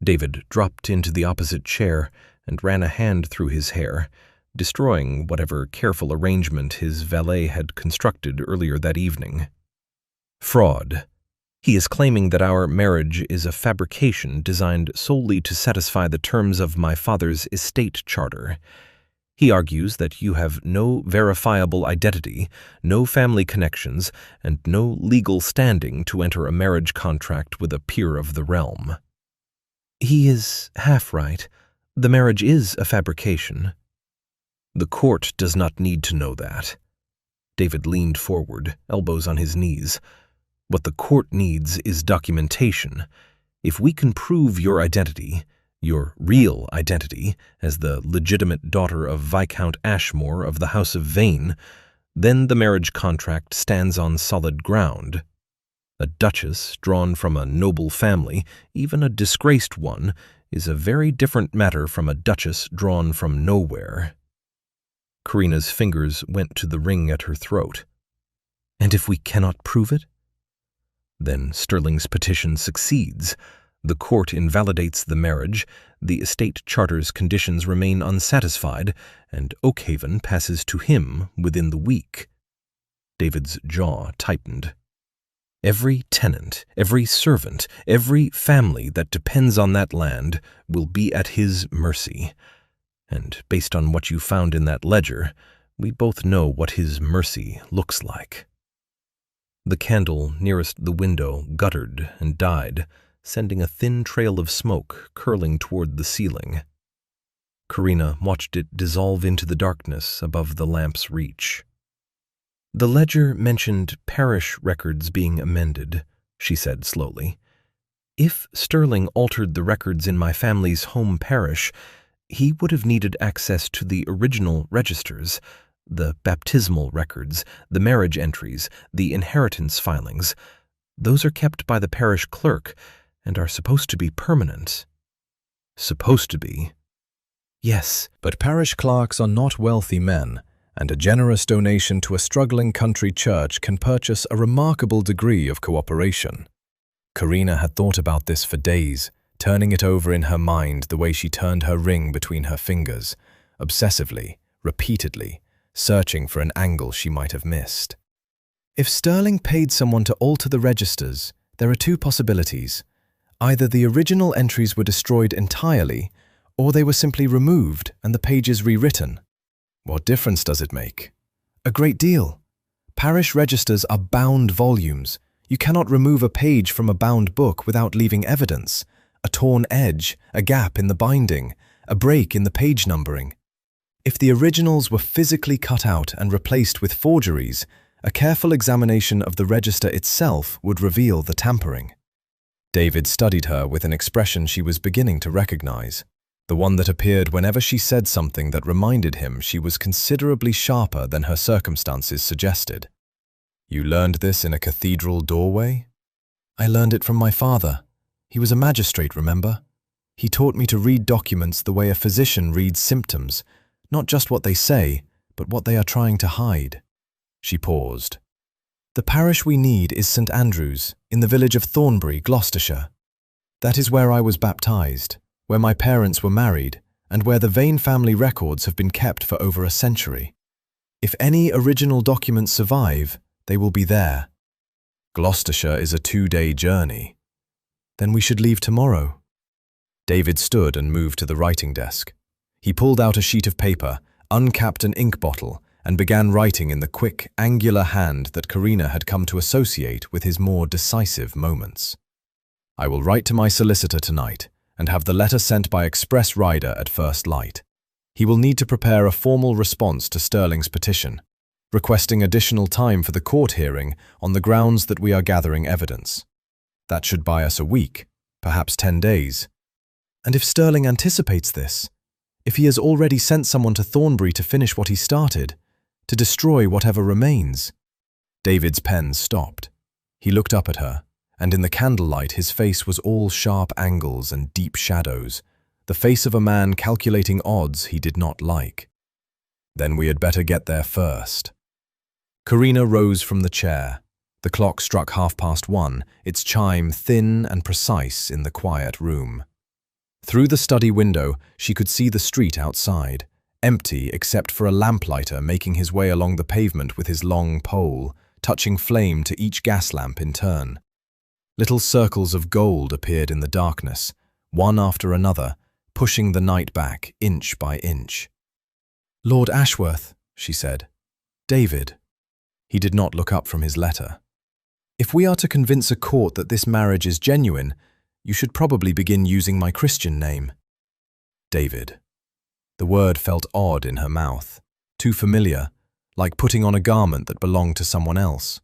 David dropped into the opposite chair and ran a hand through his hair, destroying whatever careful arrangement his valet had constructed earlier that evening. "Fraud. He is claiming that our marriage is a fabrication designed solely to satisfy the terms of my father's estate charter. He argues that you have no verifiable identity, no family connections, and no legal standing to enter a marriage contract with a peer of the realm." "He is half right. The marriage is a fabrication." "The court does not need to know that." David leaned forward, elbows on his knees. "What the court needs is documentation. If we can prove your identity, your real identity, as the legitimate daughter of Viscount Ashmore of the House of Vane, then the marriage contract stands on solid ground. A duchess drawn from a noble family, even a disgraced one, is a very different matter from a duchess drawn from nowhere." Corinna's fingers went to the ring at her throat. "And if we cannot prove it?" "Then Sterling's petition succeeds. The court invalidates the marriage, the estate charter's conditions remain unsatisfied, and Oakhaven passes to him within the week." David's jaw tightened. "Every tenant, every servant, every family that depends on that land will be at his mercy. And based on what you found in that ledger, We both know what his mercy looks like." The candle nearest the window guttered and died, sending a thin trail of smoke curling toward the ceiling. Corinna watched it dissolve into the darkness above the lamp's reach. "The ledger mentioned parish records being amended," she said slowly. "If Sterling altered the records in my family's home parish, he would have needed access to the original registers, the baptismal records, the marriage entries, the inheritance filings. Those are kept by the parish clerk and are supposed to be permanent." "Supposed to be?" Yes, but parish clerks are not wealthy men, and a generous donation to a struggling country church can purchase a remarkable degree of cooperation. Corinna had thought about this for days, turning it over in her mind the way she turned her ring between her fingers, obsessively, repeatedly, searching for an angle she might have missed. If Sterling paid someone to alter the registers, there are two possibilities. Either the original entries were destroyed entirely, or they were simply removed and the pages rewritten. What difference does it make? A great deal. Parish registers are bound volumes. You cannot remove a page from a bound book without leaving evidence, a torn edge, a gap in the binding, a break in the page numbering. If the originals were physically cut out and replaced with forgeries, a careful examination of the register itself would reveal the tampering. David studied her with an expression she was beginning to recognize, the one that appeared whenever she said something that reminded him she was considerably sharper than her circumstances suggested. "You learned this in a cathedral doorway?" "I learned it from my father. He was a magistrate, remember? He taught me to read documents the way a physician reads symptoms, not just what they say, but what they are trying to hide." She paused. "The parish we need is St. Andrew's, in the village of Thornbury, Gloucestershire. That is where I was baptized, where my parents were married, and where the Vane family records have been kept for over a century. If any original documents survive, they will be there. Gloucestershire is a 2-day journey. Then we should leave tomorrow." David stood and moved to the writing desk. He pulled out a sheet of paper, uncapped an ink bottle, and began writing in the quick, angular hand that Corinna had come to associate with his more decisive moments. "I will write to my solicitor tonight and have the letter sent by express rider at first light. He will need to prepare a formal response to Sterling's petition, requesting additional time for the court hearing on the grounds that we are gathering evidence. That should buy us a week, perhaps 10 days. And if Sterling anticipates this, if he has already sent someone to Thornbury to finish what he started, to destroy whatever remains." David's pen stopped. He looked up at her, and in the candlelight his face was all sharp angles and deep shadows, the face of a man calculating odds he did not like. "Then we had better get there first." Corinna rose from the chair. The clock struck 1:30, its chime thin and precise in the quiet room. Through the study window, she could see the street outside, empty except for a lamplighter making his way along the pavement with his long pole, touching flame to each gas lamp in turn. Little circles of gold appeared in the darkness, one after another, pushing the night back inch by inch. "Lord Ashworth," she said. "David." He did not look up from his letter. "If we are to convince a court that this marriage is genuine, you should probably begin using my Christian name." David. The word felt odd in her mouth, too familiar, like putting on a garment that belonged to someone else.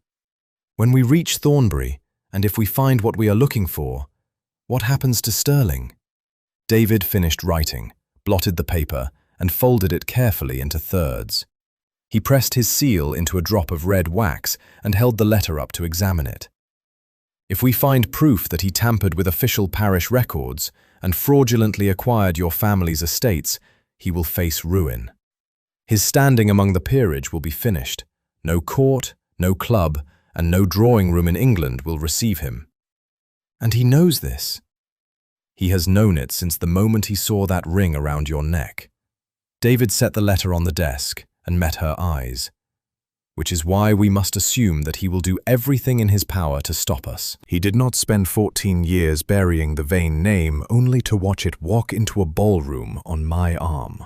"When we reach Thornbury, and if we find what we are looking for, what happens to Sterling?" David finished writing, blotted the paper, and folded it carefully into thirds. He pressed his seal into a drop of red wax and held the letter up to examine it. "If we find proof that he tampered with official parish records and fraudulently acquired your family's estates, he will face ruin. His standing among the peerage will be finished. No court, no club, and no drawing room in England will receive him. And he knows this. He has known it since the moment he saw that ring around your neck." David set the letter on the desk and met her eyes. "Which is why we must assume that he will do everything in his power to stop us. He did not spend 14 years burying the Vane name only to watch it walk into a ballroom on my arm."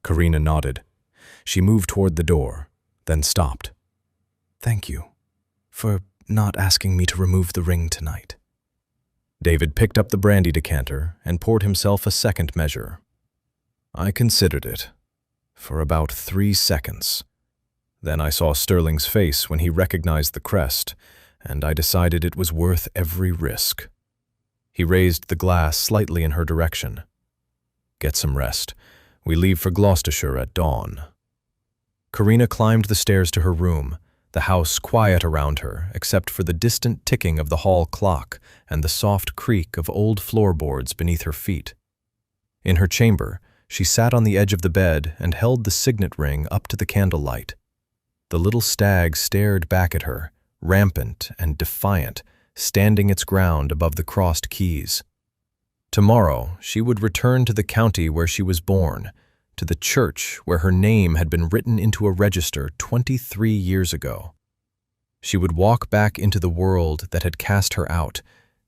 Corinna nodded. She moved toward the door, then stopped. "Thank you for not asking me to remove the ring tonight." David picked up the brandy decanter and poured himself a second measure. I considered it for about 3 seconds. Then I saw Sterling's face when he recognized the crest, and I decided it was worth every risk. He raised the glass slightly in her direction. "Get some rest. We leave for Gloucestershire at dawn." Corinna climbed the stairs to her room, the house quiet around her except for the distant ticking of the hall clock and the soft creak of old floorboards beneath her feet. In her chamber, she sat on the edge of the bed and held the signet ring up to the candlelight. The little stag stared back at her, rampant and defiant, standing its ground above the crossed keys. Tomorrow, she would return to the county where she was born, to the church where her name had been written into a register 23 years ago. She would walk back into the world that had cast her out,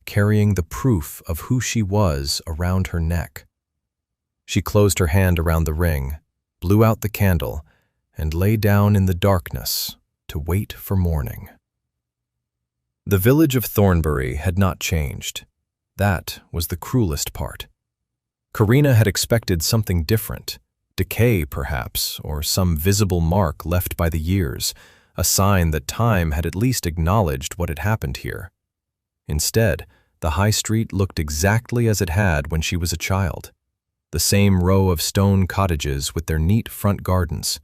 carrying the proof of who she was around her neck. She closed her hand around the ring, blew out the candle, and lay down in the darkness to wait for morning. The village of Thornbury had not changed. That was the cruelest part. Corinna had expected something different, decay perhaps, or some visible mark left by the years, a sign that time had at least acknowledged what had happened here. Instead, the high street looked exactly as it had when she was a child. The same row of stone cottages with their neat front gardens.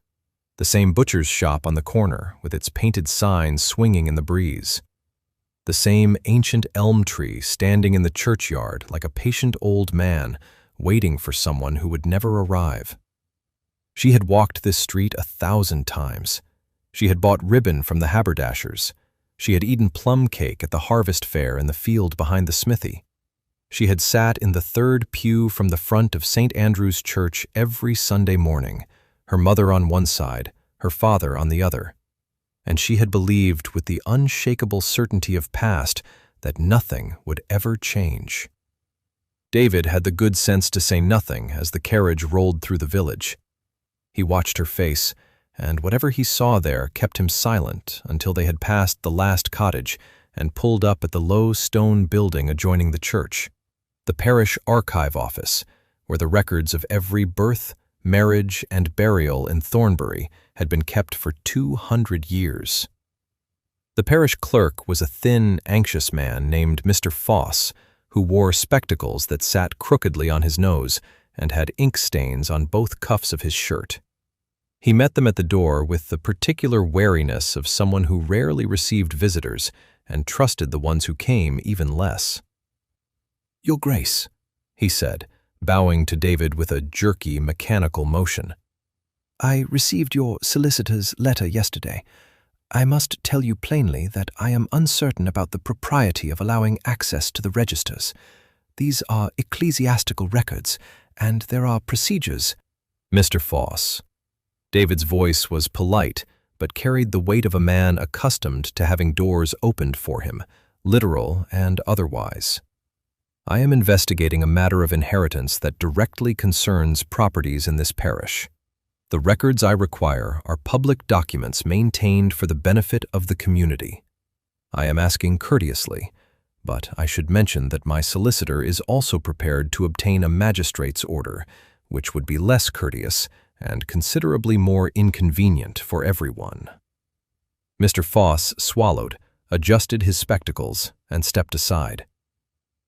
The same butcher's shop on the corner with its painted sign swinging in the breeze. The same ancient elm tree standing in the churchyard like a patient old man waiting for someone who would never arrive. She had walked this street 1,000 times. She had bought ribbon from the haberdashers. She had eaten plum cake at the harvest fair in the field behind the smithy. She had sat in the third pew from the front of St. Andrew's Church every Sunday morning, her mother on one side, her father on the other. And she had believed with the unshakable certainty of past that nothing would ever change. David had the good sense to say nothing as the carriage rolled through the village. He watched her face, and whatever he saw there kept him silent until they had passed the last cottage and pulled up at the low stone building adjoining the church, the parish archive office, where the records of every birth, marriage, and burial in Thornbury had been kept for 200 years. The parish clerk was a thin, anxious man named Mr. Foss, who wore spectacles that sat crookedly on his nose and had ink stains on both cuffs of his shirt. He met them at the door with the particular wariness of someone who rarely received visitors and trusted the ones who came even less. "Your Grace," he said, bowing to David with a jerky, mechanical motion. "I received your solicitor's letter yesterday. I must tell you plainly that I am uncertain about the propriety of allowing access to the registers. These are ecclesiastical records, and there are procedures." "Mr. Foss." David's voice was polite, but carried the weight of a man accustomed to having doors opened for him, literal and otherwise. "I am investigating a matter of inheritance that directly concerns properties in this parish. The records I require are public documents maintained for the benefit of the community. I am asking courteously, but I should mention that my solicitor is also prepared to obtain a magistrate's order, which would be less courteous and considerably more inconvenient for everyone." Mr. Foss swallowed, adjusted his spectacles, and stepped aside.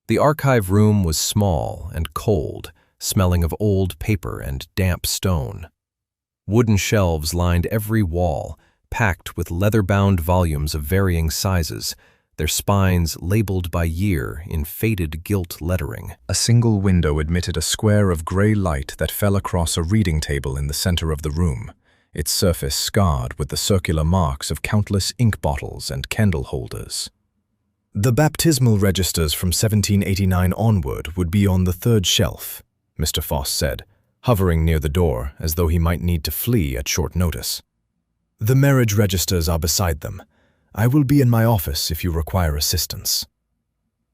The archive room was small and cold, smelling of old paper and damp stone. Wooden shelves lined every wall, packed with leather-bound volumes of varying sizes, their spines labeled by year in faded gilt lettering. A single window admitted a square of gray light that fell across a reading table in the center of the room, its surface scarred with the circular marks of countless ink bottles and candle holders. "The baptismal registers from 1789 onward would be on the third shelf," Mr. Foss said, hovering near the door as though he might need to flee at short notice. "The marriage registers are beside them. I will be in my office if you require assistance."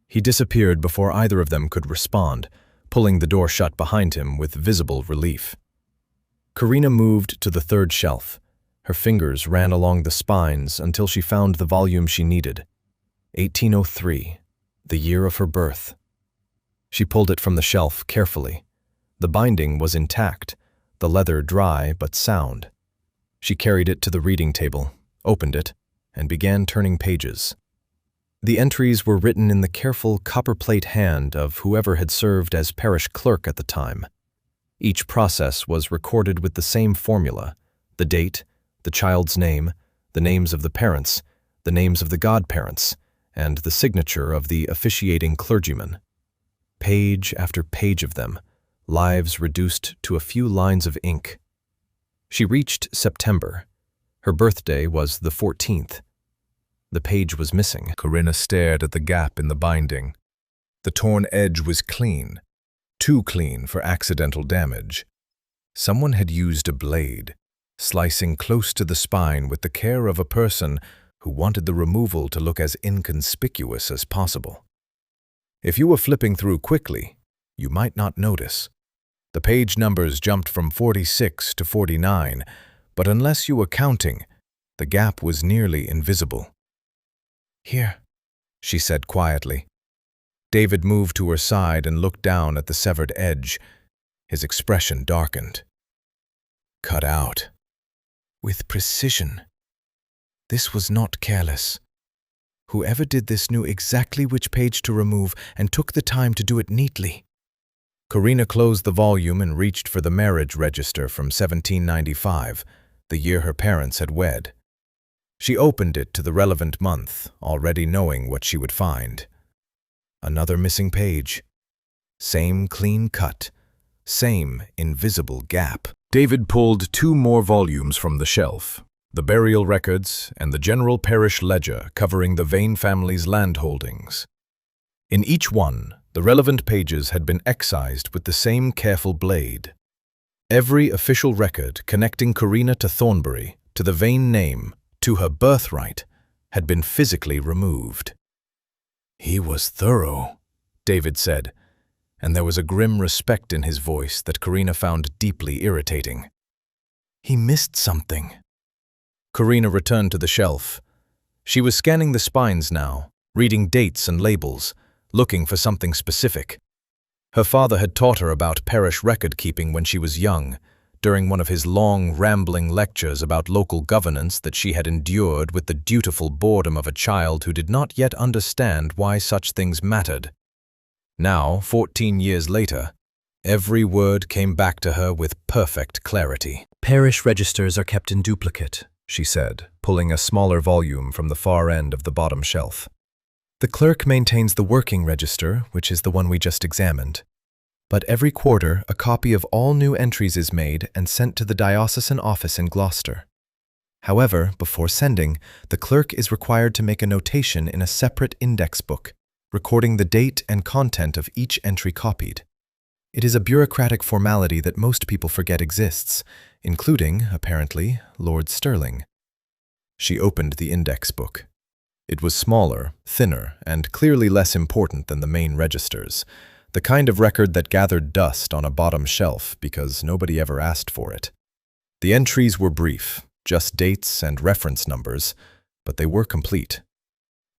He disappeared before either of them could respond, pulling the door shut behind him with visible relief. Corinna moved to the third shelf. Her fingers ran along the spines until she found the volume she needed. 1803, the year of her birth. She pulled it from the shelf carefully. The binding was intact, the leather dry but sound. She carried it to the reading table, opened it, and began turning pages. The entries were written in the careful copperplate hand of whoever had served as parish clerk at the time. Each process was recorded with the same formula: the date, the child's name, the names of the parents, the names of the godparents, and the signature of the officiating clergyman. Page after page of them, lives reduced to a few lines of ink. She reached September. Her birthday was the 14th. The page was missing. Corinna stared at the gap in the binding. The torn edge was clean, too clean for accidental damage. Someone had used a blade, slicing close to the spine with the care of a person who wanted the removal to look as inconspicuous as possible. If you were flipping through quickly, you might not notice. The page numbers jumped from 46 to 49, but unless you were counting, the gap was nearly invisible. "Here," she said quietly. David moved to her side and looked down at the severed edge. His expression darkened. "Cut out. With precision. This was not careless. Whoever did this knew exactly which page to remove and took the time to do it neatly." Corinna closed the volume and reached for the marriage register from 1795, the year her parents had wed. She opened it to the relevant month, already knowing what she would find. Another missing page. Same clean cut. Same invisible gap. David pulled 2 more volumes from the shelf, the burial records and the general parish ledger covering the Vane family's land holdings. In each one, the relevant pages had been excised with the same careful blade. Every official record connecting Corinna to Thornbury, to the Vane name, to her birthright, had been physically removed. "He was thorough," David said, and there was a grim respect in his voice that Corinna found deeply irritating. "He missed something." Corinna returned to the shelf. She was scanning the spines now, reading dates and labels, looking for something specific. Her father had taught her about parish record-keeping when she was young, during one of his long, rambling lectures about local governance that she had endured with the dutiful boredom of a child who did not yet understand why such things mattered. Now, 14 years later, every word came back to her with perfect clarity. "Parish registers are kept in duplicate," she said, pulling a smaller volume from the far end of the bottom shelf. "The clerk maintains the working register, which is the one we just examined. But every quarter, a copy of all new entries is made and sent to the diocesan office in Gloucester. However, before sending, the clerk is required to make a notation in a separate index book, recording the date and content of each entry copied. It is a bureaucratic formality that most people forget exists, including, apparently, Lord Stirling." She opened the index book. It was smaller, thinner, and clearly less important than the main registers, the kind of record that gathered dust on a bottom shelf because nobody ever asked for it. The entries were brief, just dates and reference numbers, but they were complete.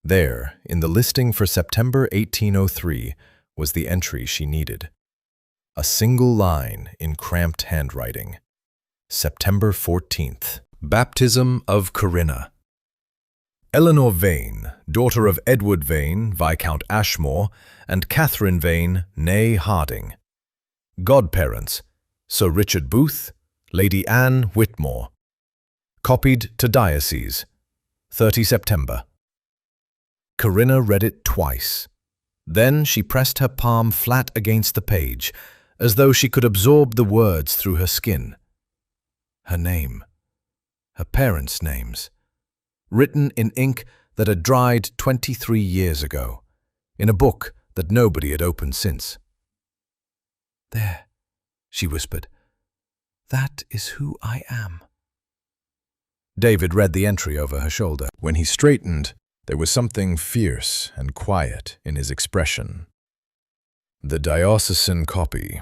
There, in the listing for September 1803, was the entry she needed. A single line in cramped handwriting. September 14th. Baptism of Corinna. Eleanor Vane, daughter of Edward Vane, Viscount Ashmore, and Catherine Vane, née Harding. Godparents, Sir Richard Booth, Lady Anne Whitmore. Copied to Diocese, 30 September. Corinna read it twice. Then she pressed her palm flat against the page, as though she could absorb the words through her skin. Her name. Her parents' names. Written in ink that had dried 23 years ago, in a book that nobody had opened since. "There," she whispered. "That is who I am." David read the entry over her shoulder. When he straightened, there was something fierce and quiet in his expression. "The diocesan copy.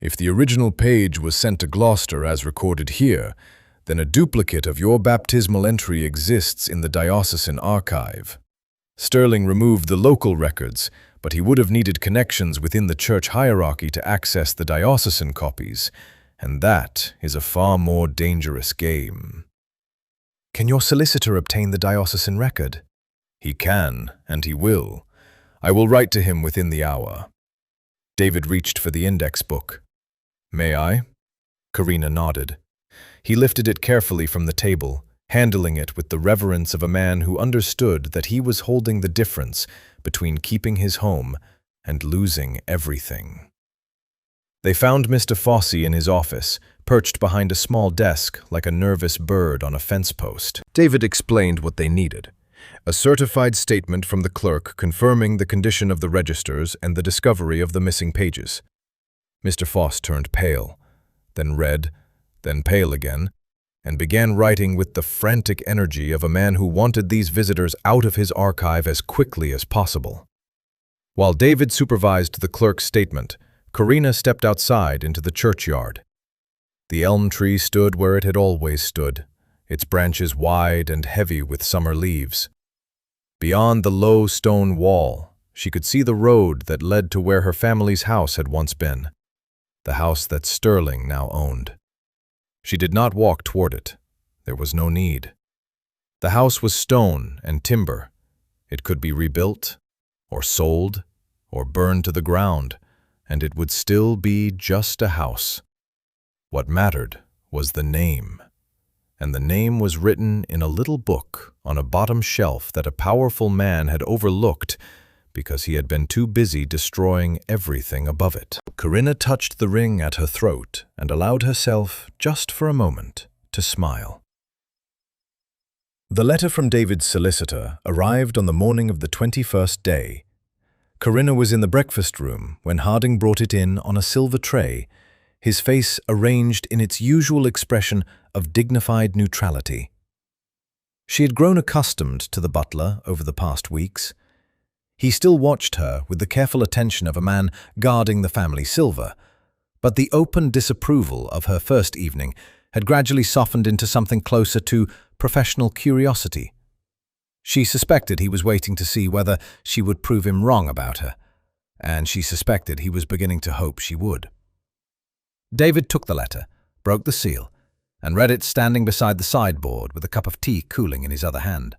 If the original page was sent to Gloucester as recorded here, then a duplicate of your baptismal entry exists in the diocesan archive. Sterling removed the local records, but he would have needed connections within the church hierarchy to access the diocesan copies, and that is a far more dangerous game. Can your solicitor obtain the diocesan record? He can, and he will. I will write to him within the hour. David reached for the index book. May I? Corinna nodded. He lifted it carefully from the table, handling it with the reverence of a man who understood that he was holding the difference between keeping his home and losing everything. They found Mr. Fossey in his office, perched behind a small desk like a nervous bird on a fence post. David explained what they needed. A certified statement from the clerk confirming the condition of the registers and the discovery of the missing pages. Mr. Foss turned pale, then red, then pale again, and began writing with the frantic energy of a man who wanted these visitors out of his archive as quickly as possible. While David supervised the clerk's statement, Corinna stepped outside into the churchyard. The elm tree stood where it had always stood, its branches wide and heavy with summer leaves. Beyond the low stone wall, she could see the road that led to where her family's house had once been, the house that Sterling now owned. She did not walk toward it. There was no need. The house was stone and timber. It could be rebuilt, or sold, or burned to the ground, and it would still be just a house. What mattered was the name, and the name was written in a little book on a bottom shelf that a powerful man had overlooked because he had been too busy destroying everything above it. Corinna touched the ring at her throat and allowed herself, just for a moment, to smile. The letter from David's solicitor arrived on the morning of the 21st day. Corinna was in the breakfast room when Harding brought it in on a silver tray, his face arranged in its usual expression of dignified neutrality. She had grown accustomed to the butler over the past weeks. He still watched her with the careful attention of a man guarding the family silver, but the open disapproval of her first evening had gradually softened into something closer to professional curiosity. She suspected he was waiting to see whether she would prove him wrong about her, and she suspected he was beginning to hope she would. David took the letter, broke the seal, and read it standing beside the sideboard with a cup of tea cooling in his other hand.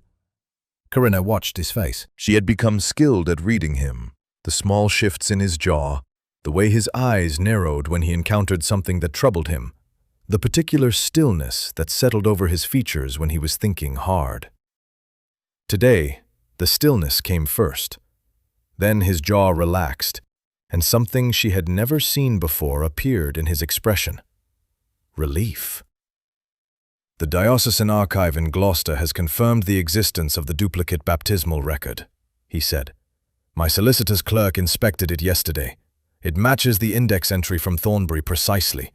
Corinna watched his face. She had become skilled at reading him, the small shifts in his jaw, the way his eyes narrowed when he encountered something that troubled him, the particular stillness that settled over his features when he was thinking hard. Today, the stillness came first. Then his jaw relaxed, and something she had never seen before appeared in his expression. Relief. The Diocesan Archive in Gloucester has confirmed the existence of the duplicate baptismal record, he said. My solicitor's clerk inspected it yesterday. It matches the index entry from Thornbury precisely.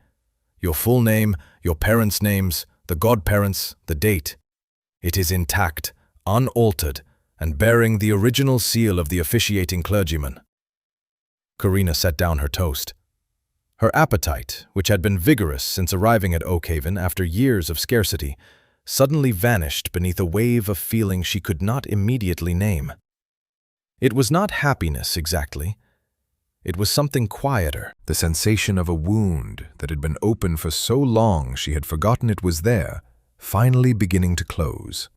Your full name, your parents' names, the godparents, the date. It is intact, unaltered, and bearing the original seal of the officiating clergyman. Corinna set down her toast. Her appetite, which had been vigorous since arriving at Oakhaven after years of scarcity, suddenly vanished beneath a wave of feeling she could not immediately name. It was not happiness exactly. It was something quieter, the sensation of a wound that had been open for so long she had forgotten it was there, finally beginning to close.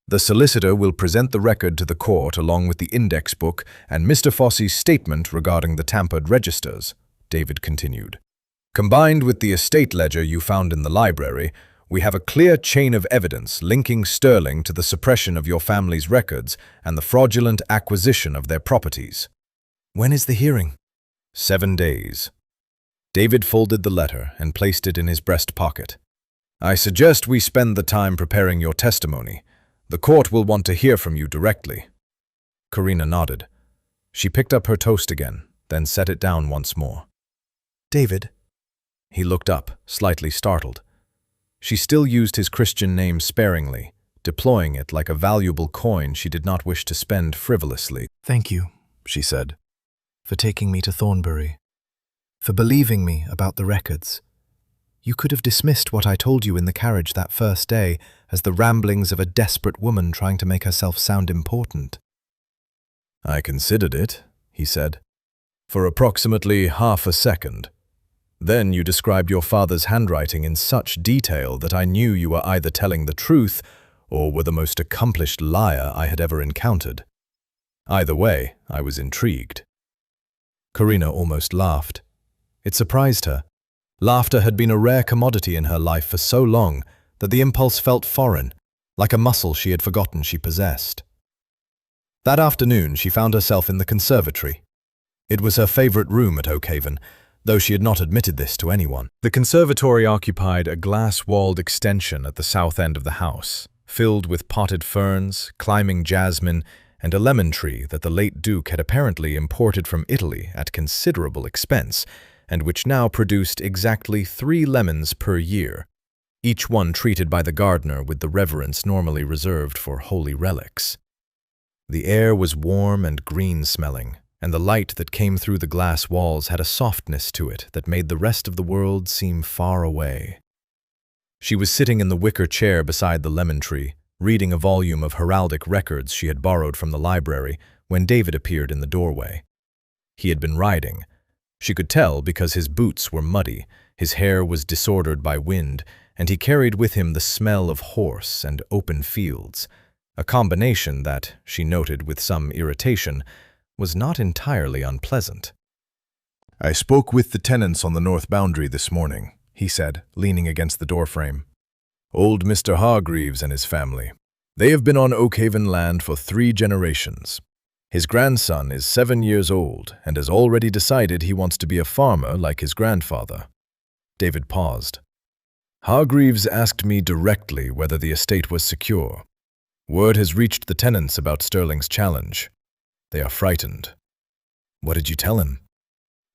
The solicitor will present the record to the court along with the index book and Mr. Fossey's statement regarding the tampered registers, David continued. Combined with the estate ledger you found in the library, we have a clear chain of evidence linking Sterling to the suppression of your family's records and the fraudulent acquisition of their properties. When is the hearing? 7 days. David folded the letter and placed it in his breast pocket. I suggest we spend the time preparing your testimony. The court will want to hear from you directly. Corinna nodded. She picked up her toast again, then set it down once more. David? He looked up, slightly startled. She still used his Christian name sparingly, deploying it like a valuable coin she did not wish to spend frivolously. Thank you, she said, for taking me to Thornbury. for believing me about the records. You could have dismissed what I told you in the carriage that first day as the ramblings of a desperate woman trying to make herself sound important. I considered it, he said, for approximately half a second. Then you described your father's handwriting in such detail that I knew you were either telling the truth or were the most accomplished liar I had ever encountered. Either way, I was intrigued. Corinna almost laughed. It surprised her. Laughter had been a rare commodity in her life for so long that the impulse felt foreign, like a muscle she had forgotten she possessed. That afternoon, she found herself in the conservatory. It was her favorite room at Oakhaven, though she had not admitted this to anyone. The conservatory occupied a glass-walled extension at the south end of the house, filled with potted ferns, climbing jasmine, and a lemon tree that the late Duke had apparently imported from Italy at considerable expense, and which now produced exactly 3 lemons per year, each one treated by the gardener with the reverence normally reserved for holy relics. The air was warm and green-smelling, and the light that came through the glass walls had a softness to it that made the rest of the world seem far away. She was sitting in the wicker chair beside the lemon tree, reading a volume of heraldic records she had borrowed from the library, when David appeared in the doorway. He had been riding. She could tell because his boots were muddy, his hair was disordered by wind, and he carried with him the smell of horse and open fields, a combination that, she noted with some irritation, was not entirely unpleasant. I spoke with the tenants on the north boundary this morning, he said, leaning against the doorframe. Old Mr. Hargreaves and his family. They have been on Oakhaven land for 3 generations. His grandson is 7 years old and has already decided he wants to be a farmer like his grandfather. David paused. Hargreaves asked me directly whether the estate was secure. Word has reached the tenants about Sterling's challenge. They are frightened. What did you tell him?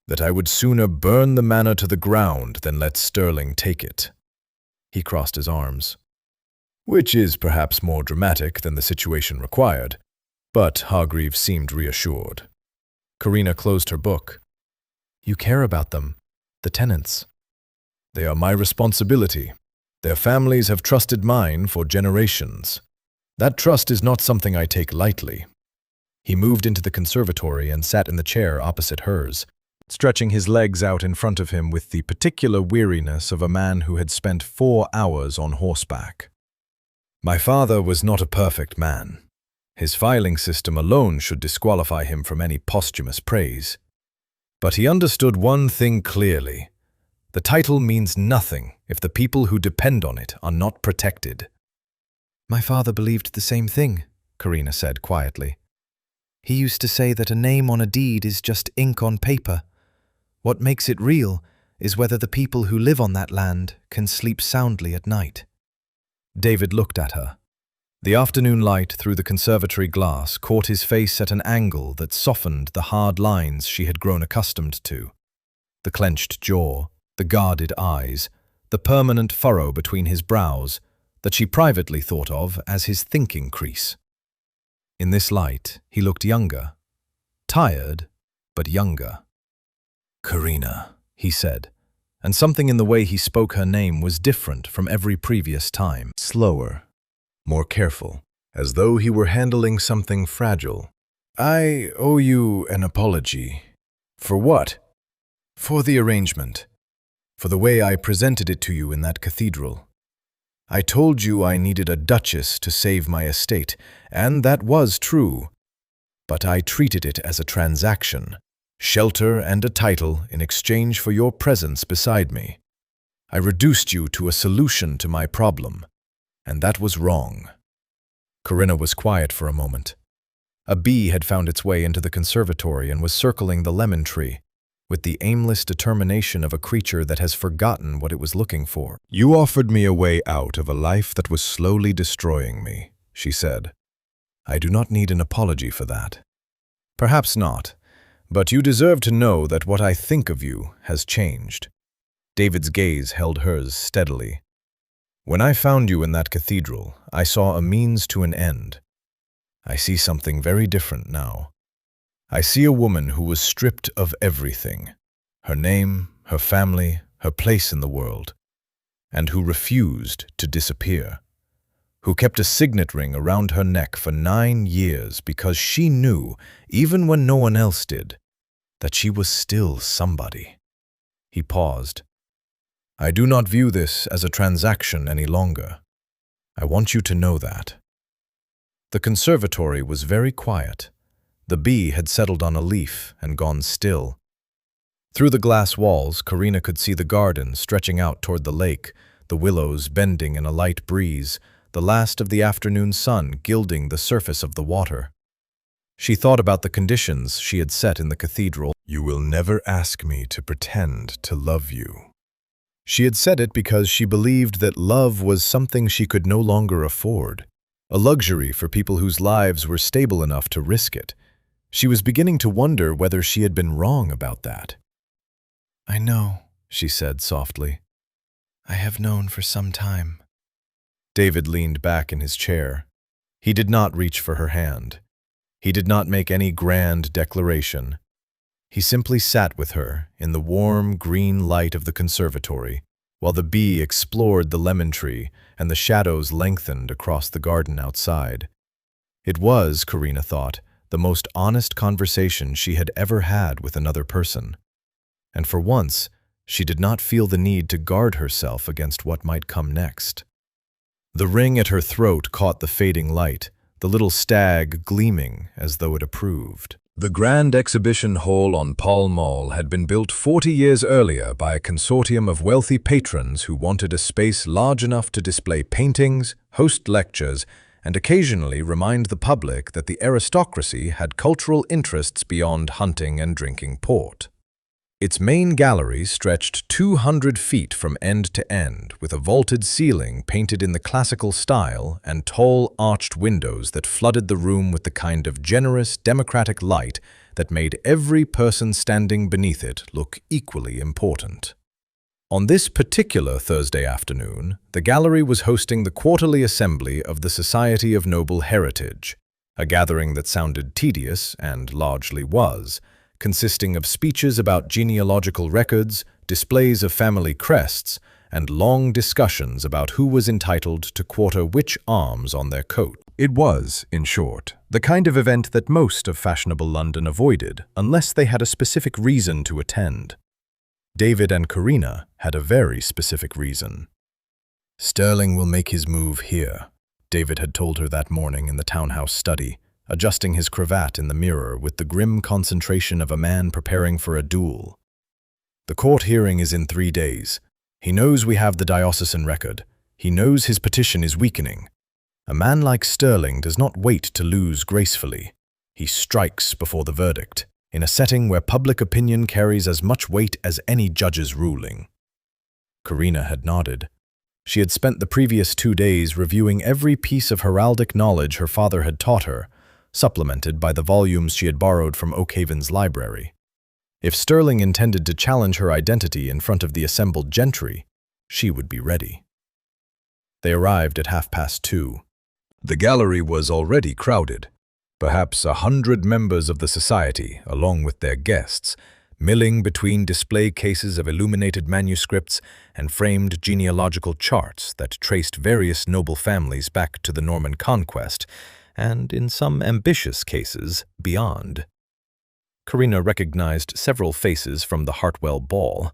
That I would sooner burn the manor to the ground than let Sterling take it. He crossed his arms. Which is perhaps more dramatic than the situation required, but Hargreaves seemed reassured. Corinna closed her book. You care about them, the tenants. They are my responsibility. Their families have trusted mine for generations. That trust is not something I take lightly. He moved into the conservatory and sat in the chair opposite hers, stretching his legs out in front of him with the particular weariness of a man who had spent 4 hours on horseback. My father was not a perfect man. His filing system alone should disqualify him from any posthumous praise. But he understood one thing clearly. The title means nothing if the people who depend on it are not protected. My father believed the same thing, Corinna said quietly. He used to say that a name on a deed is just ink on paper. What makes it real is whether the people who live on that land can sleep soundly at night. David looked at her. The afternoon light through the conservatory glass caught his face at an angle that softened the hard lines she had grown accustomed to. The clenched jaw, the guarded eyes, the permanent furrow between his brows that she privately thought of as his thinking crease. In this light, he looked younger. Tired, but younger. Corinna, he said, and something in the way he spoke her name was different from every previous time. Slower, more careful, as though he were handling something fragile. I owe you an apology. For what? For the arrangement. For the way I presented it to you in that cathedral. I told you I needed a duchess to save my estate, and that was true. But I treated it as a transaction, shelter and a title in exchange for your presence beside me. I reduced you to a solution to my problem, and that was wrong. Corinna was quiet for a moment. A bee had found its way into the conservatory and was circling the lemon tree, with the aimless determination of a creature that has forgotten what it was looking for. You offered me a way out of a life that was slowly destroying me, she said. I do not need an apology for that. Perhaps not, but you deserve to know that what I think of you has changed. David's gaze held hers steadily. When I found you in that cathedral, I saw a means to an end. I see something very different now. I see a woman who was stripped of everything. her name, her family, her place in the world, and who refused to disappear, who kept a signet ring around her neck for 9 years because she knew, even when no one else did, that she was still somebody. He paused. I do not view this as a transaction any longer. I want you to know that. The conservatory was very quiet. The bee had settled on a leaf and gone still. Through the glass walls, Corinna could see the garden stretching out toward the lake, the willows bending in a light breeze, the last of the afternoon sun gilding the surface of the water. She thought about the conditions she had set in the cathedral. You will never ask me to pretend to love you. She had said it because she believed that love was something she could no longer afford, a luxury for people whose lives were stable enough to risk it. She was beginning to wonder whether she had been wrong about that. I know, she said softly. I have known for some time. David leaned back in his chair. He did not reach for her hand. He did not make any grand declaration. He simply sat with her in the warm green light of the conservatory, while the bee explored the lemon tree and the shadows lengthened across the garden outside. It was, Corinna thought, the most honest conversation she had ever had with another person. And for once, she did not feel the need to guard herself against what might come next. The ring at her throat caught the fading light, the little stag gleaming as though it approved. The Grand Exhibition Hall on Pall Mall had been built 40 years earlier by a consortium of wealthy patrons who wanted a space large enough to display paintings, host lectures, and occasionally remind the public that the aristocracy had cultural interests beyond hunting and drinking port. Its main gallery stretched 200 feet from end to end, with a vaulted ceiling painted in the classical style and tall arched windows that flooded the room with the kind of generous, democratic light that made every person standing beneath it look equally important. On this particular Thursday afternoon, the gallery was hosting the quarterly assembly of the Society of Noble Heritage, a gathering that sounded tedious and largely was, consisting of speeches about genealogical records, displays of family crests, and long discussions about who was entitled to quarter which arms on their coat. It was, in short, the kind of event that most of fashionable London avoided unless they had a specific reason to attend. David and Corinna had a very specific reason. Sterling will make his move here, David had told her that morning in the townhouse study, adjusting his cravat in the mirror with the grim concentration of a man preparing for a duel. The court hearing is in 3 days. He knows we have the diocesan record. He knows his petition is weakening. A man like Sterling does not wait to lose gracefully. He strikes before the verdict, in a setting where public opinion carries as much weight as any judge's ruling. Corinna had nodded. She had spent the previous 2 days reviewing every piece of heraldic knowledge her father had taught her, supplemented by the volumes she had borrowed from Oakhaven's library. If Sterling intended to challenge her identity in front of the assembled gentry, she would be ready. They arrived at 2:30. The gallery was already crowded. Perhaps 100 members of the society, along with their guests, milling between display cases of illuminated manuscripts and framed genealogical charts that traced various noble families back to the Norman conquest, and in some ambitious cases, beyond. Corinna recognized several faces from the Hartwell ball.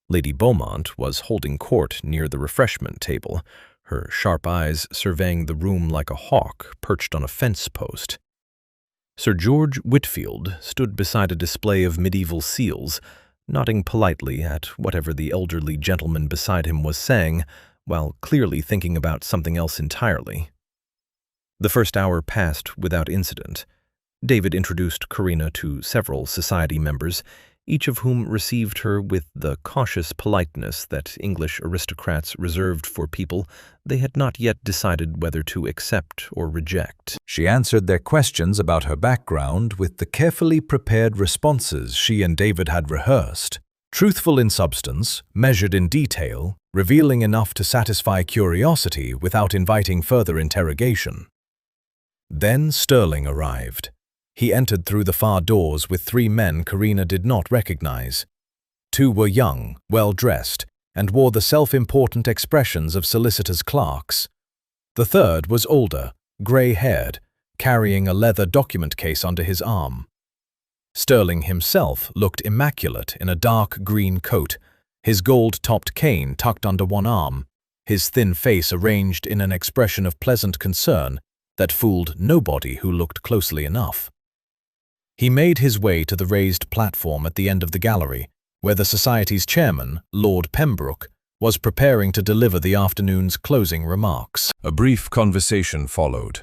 Lady Beaumont was holding court near the refreshment table, her sharp eyes surveying the room like a hawk perched on a fence post. Sir George Whitfield stood beside a display of medieval seals, nodding politely at whatever the elderly gentleman beside him was saying, while clearly thinking about something else entirely. The first hour passed without incident. David introduced Corinna to several society members, each of whom received her with the cautious politeness that English aristocrats reserved for people they had not yet decided whether to accept or reject. She answered their questions about her background with the carefully prepared responses she and David had rehearsed, truthful in substance, measured in detail, revealing enough to satisfy curiosity without inviting further interrogation. Then Sterling arrived. He entered through the far doors with 3 men Corinna did not recognize. Two were young, well-dressed, and wore the self-important expressions of solicitors' clerks. The third was older, grey-haired, carrying a leather document case under his arm. Sterling himself looked immaculate in a dark green coat, his gold-topped cane tucked under one arm, his thin face arranged in an expression of pleasant concern that fooled nobody who looked closely enough. He made his way to the raised platform at the end of the gallery, where the Society's chairman, Lord Pembroke, was preparing to deliver the afternoon's closing remarks. A brief conversation followed.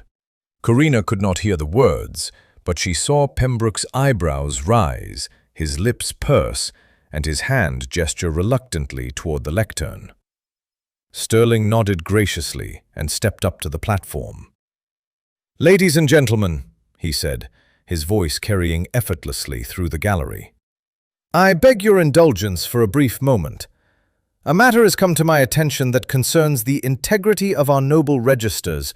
Corinna could not hear the words, but she saw Pembroke's eyebrows rise, his lips purse, and his hand gesture reluctantly toward the lectern. Sterling nodded graciously and stepped up to the platform. "Ladies and gentlemen," he said, his voice carrying effortlessly through the gallery, "I beg your indulgence for a brief moment. A matter has come to my attention that concerns the integrity of our noble registers,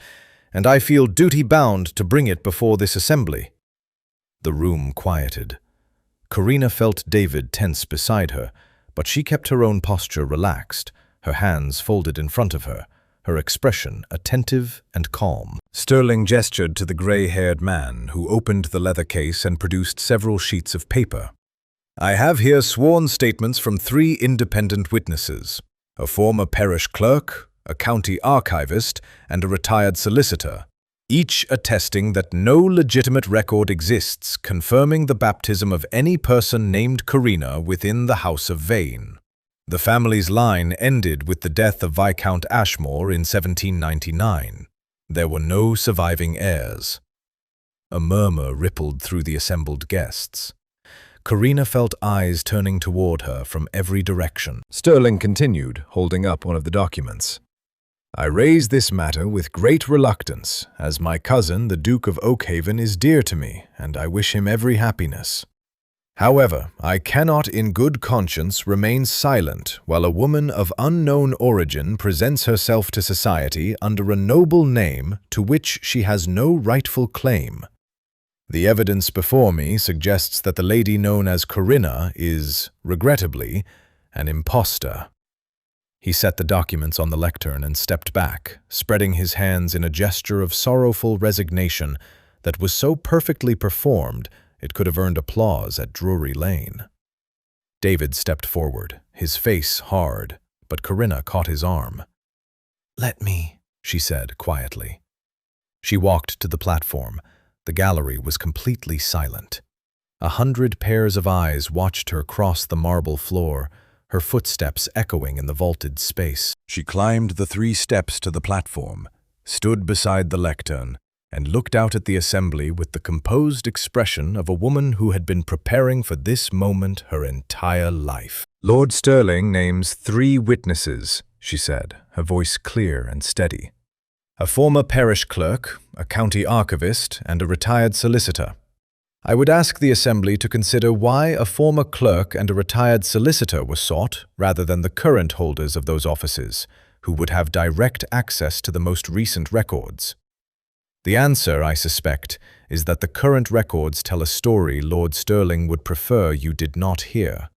and I feel duty-bound to bring it before this assembly." The room quieted. Corinna felt David tense beside her, but she kept her own posture relaxed, her hands folded in front of her, her expression attentive and calm. Sterling gestured to the grey-haired man, who opened the leather case and produced several sheets of paper. "I have here sworn statements from 3 independent witnesses, a former parish clerk, a county archivist, and a retired solicitor, each attesting that no legitimate record exists confirming the baptism of any person named Corinna within the House of Vane. The family's line ended with the death of Viscount Ashmore in 1799. There were no surviving heirs." A murmur rippled through the assembled guests. Corinna felt eyes turning toward her from every direction. Sterling continued, holding up one of the documents. "I raise this matter with great reluctance, as my cousin, the Duke of Oakhaven, is dear to me, and I wish him every happiness. However, I cannot in good conscience remain silent while a woman of unknown origin presents herself to society under a noble name to which she has no rightful claim. The evidence before me suggests that the lady known as Corinna is, regrettably, an impostor." He set the documents on the lectern and stepped back, spreading his hands in a gesture of sorrowful resignation that was so perfectly performed it could have earned applause at Drury Lane. David stepped forward, his face hard, but Corinna caught his arm. "Let me," she said quietly. She walked to the platform. The gallery was completely silent. 100 pairs of eyes watched her cross the marble floor, her footsteps echoing in the vaulted space. She climbed the 3 steps to the platform, stood beside the lectern, and looked out at the assembly with the composed expression of a woman who had been preparing for this moment her entire life. "Lord Sterling names 3 witnesses," she said, her voice clear and steady. "A former parish clerk, a county archivist, and a retired solicitor. I would ask the assembly to consider why a former clerk and a retired solicitor were sought rather than the current holders of those offices, who would have direct access to the most recent records. The answer, I suspect, is that the current records tell a story Lord Sterling would prefer you did not hear."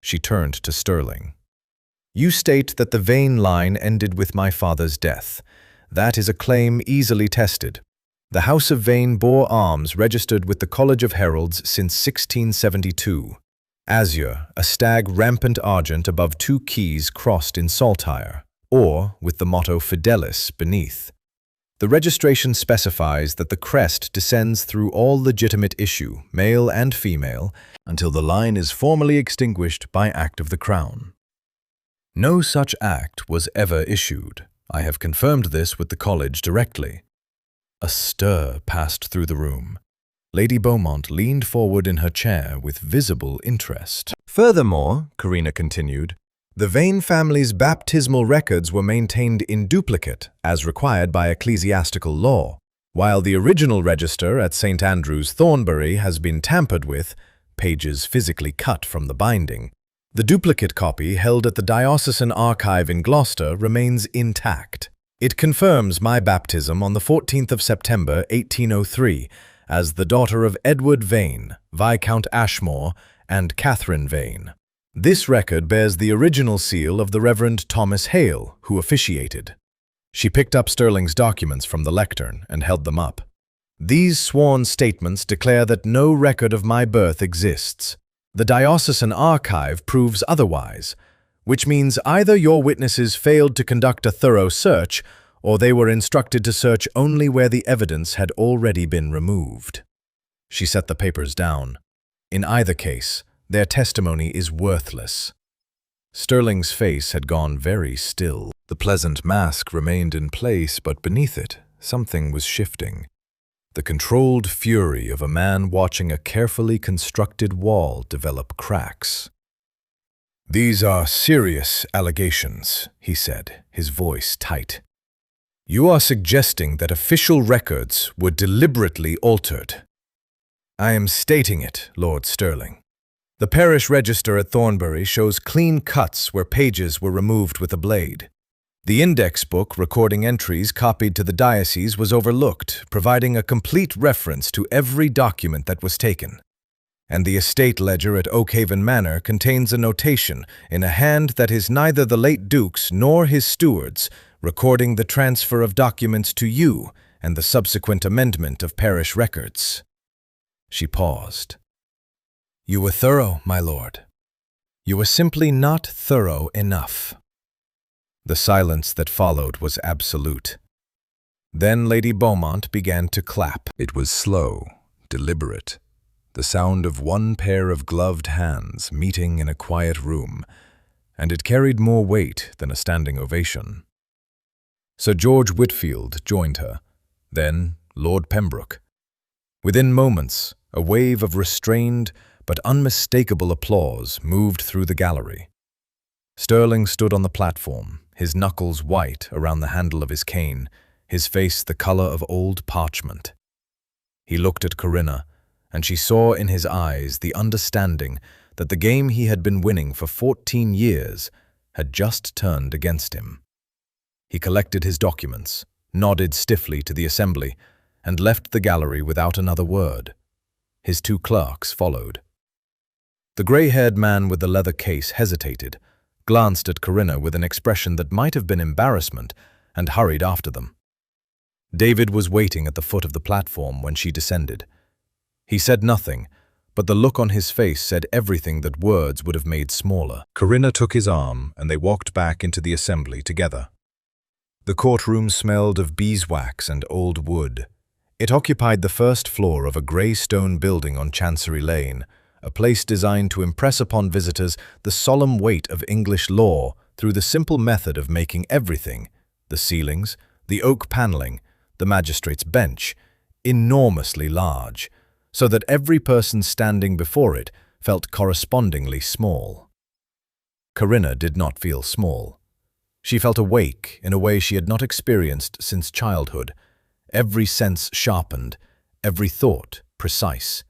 She turned to Sterling. "You state that the Vane line ended with my father's death. That is a claim easily tested. The House of Vane bore arms registered with the College of Heralds since 1672. Azure, a stag rampant argent above 2 keys crossed in saltire, or with the motto Fidelis beneath. The registration specifies that the crest descends through all legitimate issue, male and female, until the line is formally extinguished by act of the Crown. No such act was ever issued. I have confirmed this with the college directly." A stir passed through the room. Lady Beaumont leaned forward in her chair with visible interest. "Furthermore," Corinna continued, "the Vane family's baptismal records were maintained in duplicate, as required by ecclesiastical law. While the original register at St. Andrew's, Thornbury, has been tampered with, pages physically cut from the binding, the duplicate copy held at the Diocesan Archive in Gloucester remains intact. It confirms my baptism on the 14th of September, 1803, as the daughter of Edward Vane, Viscount Ashmore, and Catherine Vane. This record bears the original seal of the Reverend Thomas Hale, who officiated. She picked up Sterling's documents from the lectern and held them up. These sworn statements declare that no record of my birth exists. The diocesan archive proves otherwise, which means either your witnesses failed to conduct a thorough search, or they were instructed to search only where the evidence had already been removed. She set the papers down. In either case, their testimony is worthless. Sterling's face had gone very still. The pleasant mask remained in place, but beneath it, something was shifting. The controlled fury of a man watching a carefully constructed wall develop cracks. "These are serious allegations," he said, his voice tight. "You are suggesting that official records were deliberately altered." "I am stating it, Lord Sterling. The parish register at Thornbury shows clean cuts where pages were removed with a blade. The index book recording entries copied to the diocese was overlooked, providing a complete reference to every document that was taken. And the estate ledger at Oakhaven Manor contains a notation in a hand that is neither the late Duke's nor his steward's, recording the transfer of documents to you and the subsequent amendment of parish records." She paused. "You were thorough, my lord. You were simply not thorough enough." The silence that followed was absolute. Then Lady Beaumont began to clap. It was slow, deliberate, the sound of one pair of gloved hands meeting in a quiet room, and it carried more weight than a standing ovation. Sir George Whitfield joined her, then Lord Pembroke. Within moments, a wave of restrained but unmistakable applause moved through the gallery. Sterling stood on the platform, his knuckles white around the handle of his cane, his face the color of old parchment. He looked at Corinna, and she saw in his eyes the understanding that the game he had been winning for 14 years had just turned against him. He collected his documents, nodded stiffly to the assembly, and left the gallery without another word. His two clerks followed. The grey-haired man with the leather case hesitated, glanced at Corinna with an expression that might have been embarrassment, and hurried after them. David was waiting at the foot of the platform when she descended. He said nothing, but the look on his face said everything that words would have made smaller. Corinna took his arm, and they walked back into the assembly together. The courtroom smelled of beeswax and old wood. It occupied the first floor of a grey stone building on Chancery Lane, a place designed to impress upon visitors the solemn weight of English law through the simple method of making everything, the ceilings, the oak panelling, the magistrate's bench, enormously large, so that every person standing before it felt correspondingly small. Corinna did not feel small. She felt awake in a way she had not experienced since childhood, every sense sharpened, every thought precise.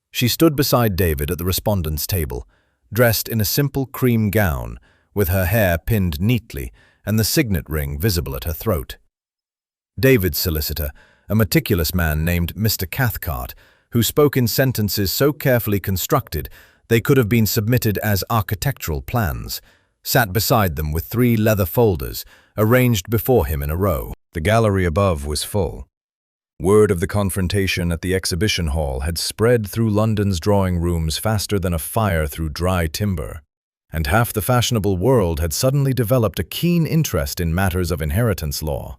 She stood beside David at the respondents' table, dressed in a simple cream gown, with her hair pinned neatly and the signet ring visible at her throat. David's solicitor, a meticulous man named Mr. Cathcart, who spoke in sentences so carefully constructed they could have been submitted as architectural plans, sat beside them with 3 leather folders arranged before him in a row. The gallery above was full. Word of the confrontation at the exhibition hall had spread through London's drawing rooms faster than a fire through dry timber, and half the fashionable world had suddenly developed a keen interest in matters of inheritance law.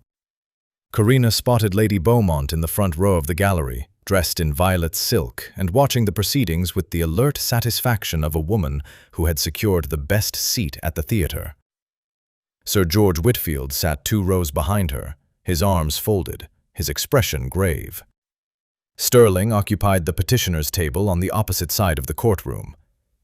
Corinna spotted Lady Beaumont in the front row of the gallery, dressed in violet silk and watching the proceedings with the alert satisfaction of a woman who had secured the best seat at the theatre. Sir George Whitfield sat 2 rows behind her, his arms folded, his expression grave. Sterling occupied the petitioner's table on the opposite side of the courtroom.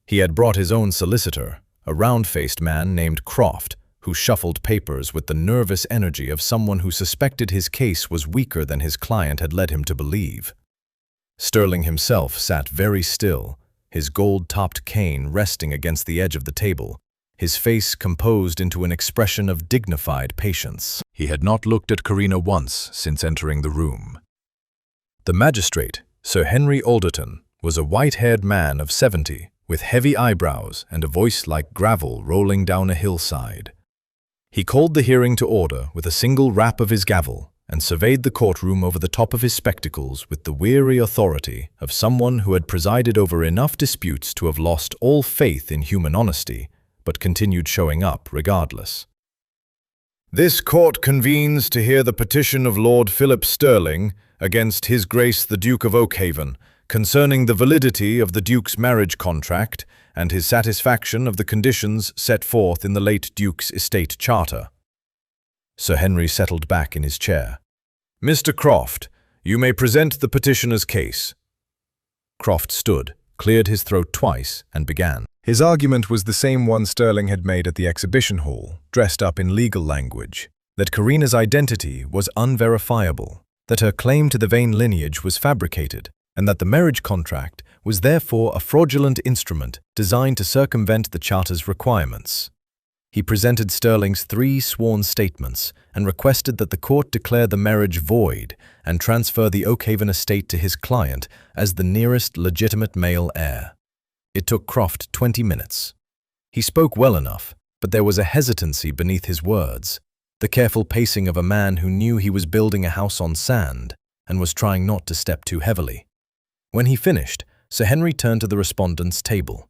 He had brought his own solicitor, a round-faced man named Croft, who shuffled papers with the nervous energy of someone who suspected his case was weaker than his client had led him to believe. Sterling himself sat very still, his gold-topped cane resting against the edge of the table, his face composed into an expression of dignified patience. He had not looked at Corinna once since entering the room. The magistrate, Sir Henry Alderton, was a white-haired man of 70, with heavy eyebrows and a voice like gravel rolling down a hillside. He called the hearing to order with a single rap of his gavel and surveyed the courtroom over the top of his spectacles with the weary authority of someone who had presided over enough disputes to have lost all faith in human honesty, but continued showing up regardless. This court convenes to hear the petition of Lord Philip Stirling against His Grace the Duke of Oakhaven concerning the validity of the Duke's marriage contract and his satisfaction of the conditions set forth in the late Duke's estate charter. Sir Henry settled back in his chair. Mr. Croft, you may present the petitioner's case. Croft stood, cleared his throat twice, and began. His argument was the same one Stirling had made at the exhibition hall, dressed up in legal language, that Corinna's identity was unverifiable, that her claim to the Vane lineage was fabricated, and that the marriage contract was therefore a fraudulent instrument designed to circumvent the Charter's requirements. He presented Stirling's 3 sworn statements and requested that the court declare the marriage void and transfer the Oakhaven estate to his client as the nearest legitimate male heir. It took Croft 20 minutes. He spoke well enough, but there was a hesitancy beneath his words, the careful pacing of a man who knew he was building a house on sand and was trying not to step too heavily. When he finished, Sir Henry turned to the respondent's table.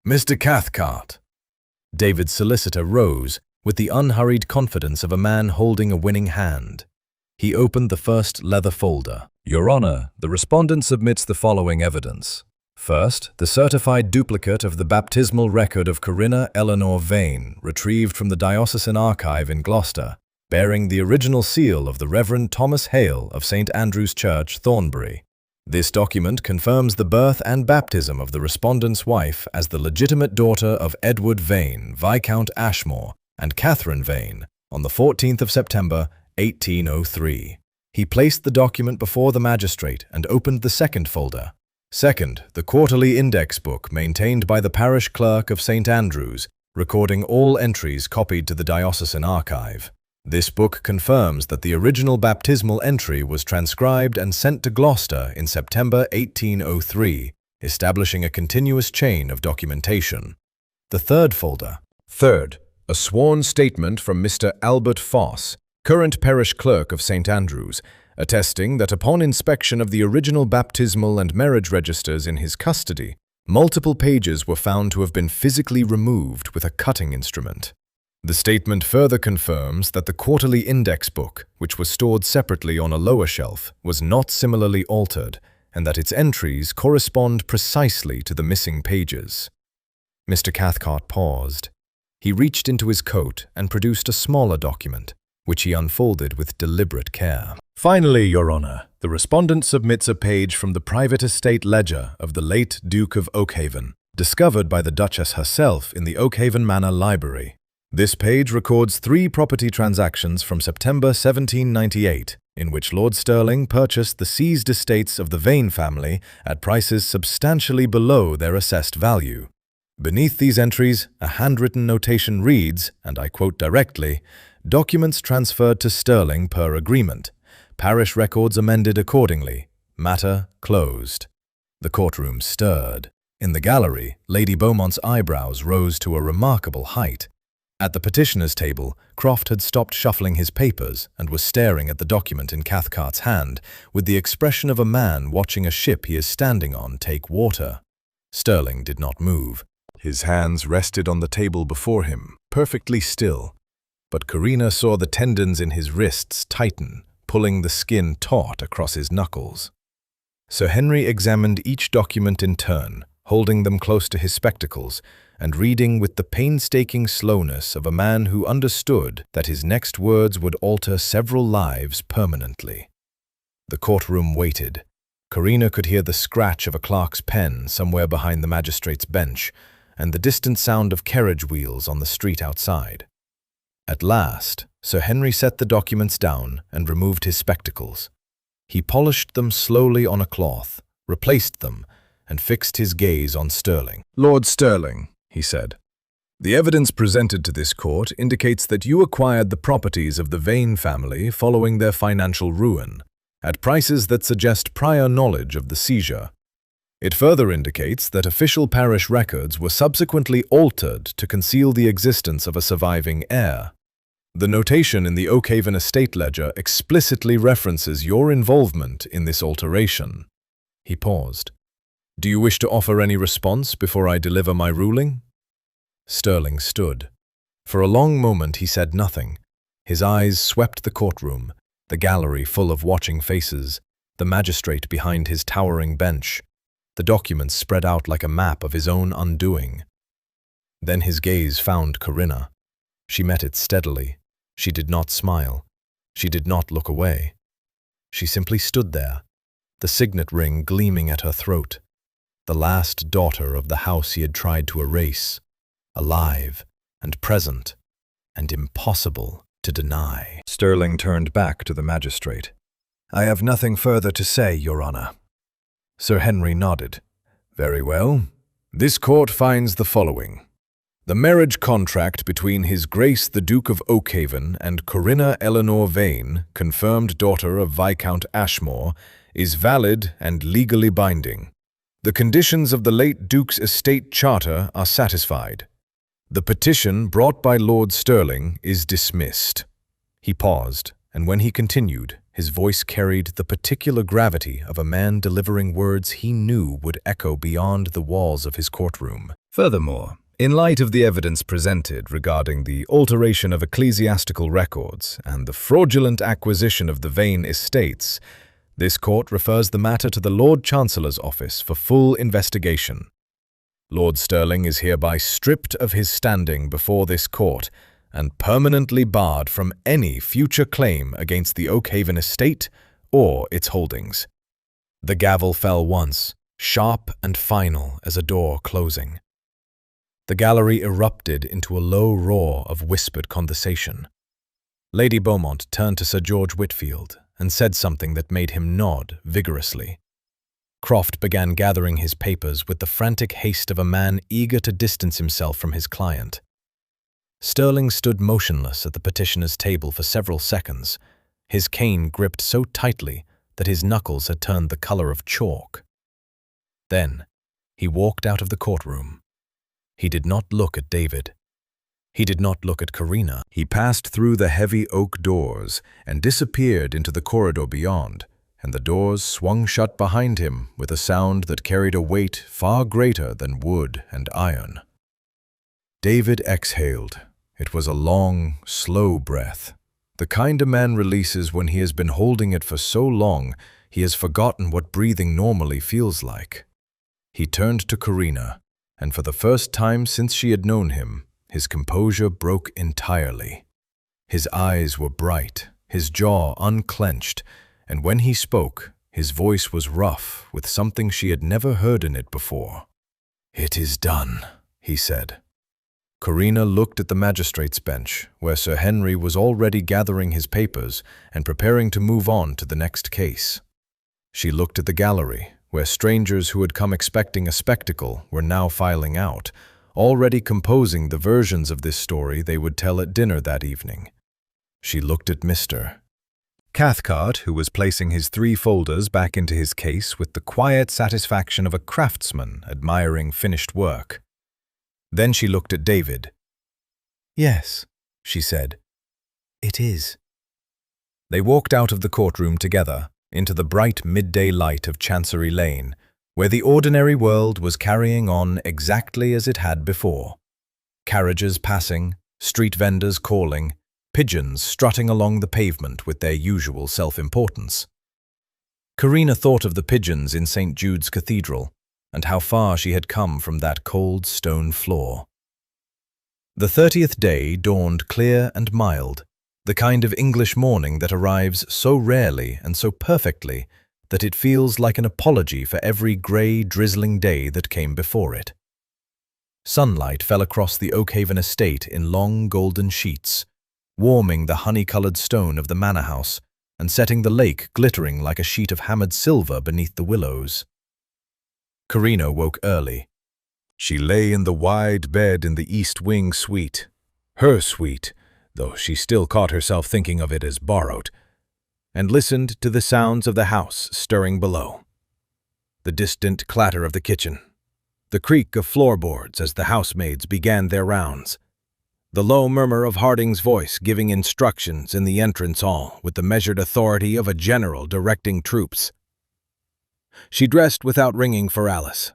Mr. Cathcart. David's solicitor rose with the unhurried confidence of a man holding a winning hand. He opened the first leather folder. Your Honor, the respondent submits the following evidence. First, the certified duplicate of the baptismal record of Corinna Eleanor Vane, retrieved from the Diocesan Archive in Gloucester, bearing the original seal of the Reverend Thomas Hale of St. Andrew's Church, Thornbury. This document confirms the birth and baptism of the respondent's wife as the legitimate daughter of Edward Vane, Viscount Ashmore, and Catherine Vane, on the 14th of September, 1803. He placed the document before the magistrate and opened the second folder. Second, the quarterly index book maintained by the parish clerk of St. Andrew's, recording all entries copied to the diocesan archive. This book confirms that the original baptismal entry was transcribed and sent to Gloucester in September 1803, establishing a continuous chain of documentation. The third folder. Third, a sworn statement from Mr. Albert Foss, current parish clerk of St. Andrews, attesting that upon inspection of the original baptismal and marriage registers in his custody, multiple pages were found to have been physically removed with a cutting instrument. The statement further confirms that the quarterly index book, which was stored separately on a lower shelf, was not similarly altered, and that its entries correspond precisely to the missing pages. Mr. Cathcart paused. He reached into his coat and produced a smaller document, which he unfolded with deliberate care. Finally, Your Honor, the respondent submits a page from the private estate ledger of the late Duke of Oakhaven, discovered by the Duchess herself in the Oakhaven Manor Library. This page records 3 property transactions from September 1798, in which Lord Stirling purchased the seized estates of the Vane family at prices substantially below their assessed value. Beneath these entries, a handwritten notation reads, and I quote directly, "Documents transferred to Stirling per agreement. Parish records amended accordingly. Matter closed." The courtroom stirred. In the gallery, Lady Beaumont's eyebrows rose to a remarkable height. At the petitioner's table, Croft had stopped shuffling his papers and was staring at the document in Cathcart's hand with the expression of a man watching a ship he is standing on take water. Stirling did not move. His hands rested on the table before him, perfectly still. But Corinna saw the tendons in his wrists tighten, pulling the skin taut across his knuckles. Sir Henry examined each document in turn, holding them close to his spectacles, and reading with the painstaking slowness of a man who understood that his next words would alter several lives permanently. The courtroom waited. Corinna could hear the scratch of a clerk's pen somewhere behind the magistrate's bench, and the distant sound of carriage wheels on the street outside. At last, Sir Henry set the documents down and removed his spectacles. He polished them slowly on a cloth, replaced them, and fixed his gaze on Stirling. "Lord Stirling," he said, "the evidence presented to this court indicates that you acquired the properties of the Vane family following their financial ruin, at prices that suggest prior knowledge of the seizure. It further indicates that official parish records were subsequently altered to conceal the existence of a surviving heir. The notation in the Oakhaven estate ledger explicitly references your involvement in this alteration. He paused. Do you wish to offer any response before I deliver my ruling? Sterling stood. For a long moment he said nothing. His eyes swept the courtroom, the gallery full of watching faces, the magistrate behind his towering bench, the documents spread out like a map of his own undoing. Then his gaze found Corinna. She met it steadily. She did not smile. She did not look away. She simply stood there, the signet ring gleaming at her throat, the last daughter of the house he had tried to erase, alive and present and impossible to deny. Sterling turned back to the magistrate. I have nothing further to say, Your Honor. Sir Henry nodded. Very well. This court finds the following. The marriage contract between His Grace the Duke of Oakhaven and Corinna Eleanor Vane, confirmed daughter of Viscount Ashmore, is valid and legally binding. The conditions of the late Duke's estate charter are satisfied. The petition brought by Lord Sterling is dismissed. He paused, and when he continued, his voice carried the particular gravity of a man delivering words he knew would echo beyond the walls of his courtroom. Furthermore, in light of the evidence presented regarding the alteration of ecclesiastical records and the fraudulent acquisition of the Vane estates, this court refers the matter to the Lord Chancellor's office for full investigation. Lord Sterling is hereby stripped of his standing before this court and permanently barred from any future claim against the Oakhaven estate or its holdings. The gavel fell once, sharp and final as a door closing. The gallery erupted into a low roar of whispered conversation. Lady Beaumont turned to Sir George Whitfield and said something that made him nod vigorously. Croft began gathering his papers with the frantic haste of a man eager to distance himself from his client. Sterling stood motionless at the petitioner's table for several seconds, his cane gripped so tightly that his knuckles had turned the color of chalk. Then he walked out of the courtroom. He did not look at David. He did not look at Corinna. He passed through the heavy oak doors and disappeared into the corridor beyond, and the doors swung shut behind him with a sound that carried a weight far greater than wood and iron. David exhaled. It was a long, slow breath, the kind a man releases when he has been holding it for so long he has forgotten what breathing normally feels like. He turned to Corinna, and for the first time since she had known him, his composure broke entirely. His eyes were bright, his jaw unclenched, and when he spoke, his voice was rough with something she had never heard in it before. "It is done," he said. Corinna looked at the magistrate's bench, where Sir Henry was already gathering his papers and preparing to move on to the next case. She looked at the gallery, where strangers who had come expecting a spectacle were now filing out, already composing the versions of this story they would tell at dinner that evening. She looked at Mr. Cathcart, who was placing his 3 folders back into his case with the quiet satisfaction of a craftsman admiring finished work. Then she looked at David. "Yes," she said. "It is." They walked out of the courtroom together into the bright midday light of Chancery Lane, where the ordinary world was carrying on exactly as it had before. Carriages passing, street vendors calling, pigeons strutting along the pavement with their usual self-importance. Corinna thought of the pigeons in St. Jude's Cathedral, and how far she had come from that cold stone floor. The 30th day dawned clear and mild, the kind of English morning that arrives so rarely and so perfectly that it feels like an apology for every grey, drizzling day that came before it. Sunlight fell across the Oakhaven estate in long golden sheets, warming the honey-coloured stone of the manor house and setting the lake glittering like a sheet of hammered silver beneath the willows. Corinna woke early. She lay in the wide bed in the East Wing suite, her suite, though she still caught herself thinking of it as borrowed, and listened to the sounds of the house stirring below. the distant clatter of the kitchen, the creak of floorboards as the housemaids began their rounds, the low murmur of Harding's voice giving instructions in the entrance hall with the measured authority of a general directing troops. She dressed without ringing for Alice.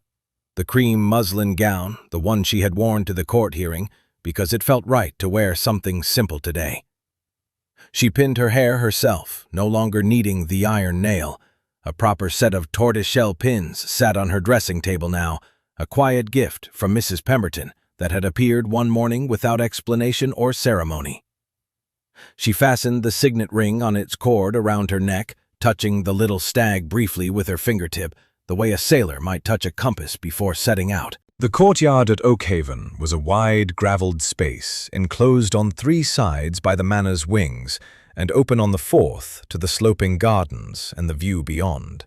The cream muslin gown, the one she had worn to the court hearing, because it felt right to wear something simple today. She pinned her hair herself, no longer needing the iron nail. A proper set of tortoiseshell pins sat on her dressing table now, a quiet gift from Mrs. Pemberton that had appeared one morning without explanation or ceremony. She fastened the signet ring on its cord around her neck, touching the little stag briefly with her fingertip, the way a sailor might touch a compass before setting out. The courtyard at Oakhaven was a wide, gravelled space, enclosed on 3 sides by the manor's wings, and open on the 4th to the sloping gardens and the view beyond.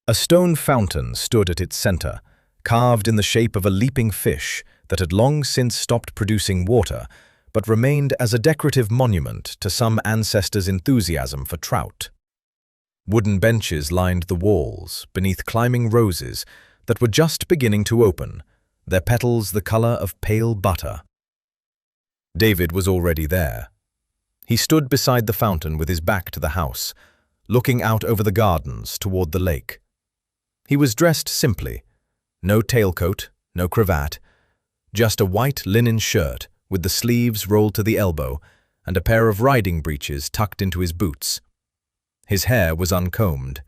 A stone fountain stood at its centre, carved in the shape of a leaping fish that had long since stopped producing water, but remained as a decorative monument to some ancestor's enthusiasm for trout. Wooden benches lined the walls, beneath climbing roses that were just beginning to open, their petals the colour of pale butter. David was already there. He stood beside the fountain with his back to the house, looking out over the gardens toward the lake. He was dressed simply, no tailcoat, no cravat, just a white linen shirt with the sleeves rolled to the elbow and a pair of riding breeches tucked into his boots. His hair was uncombed.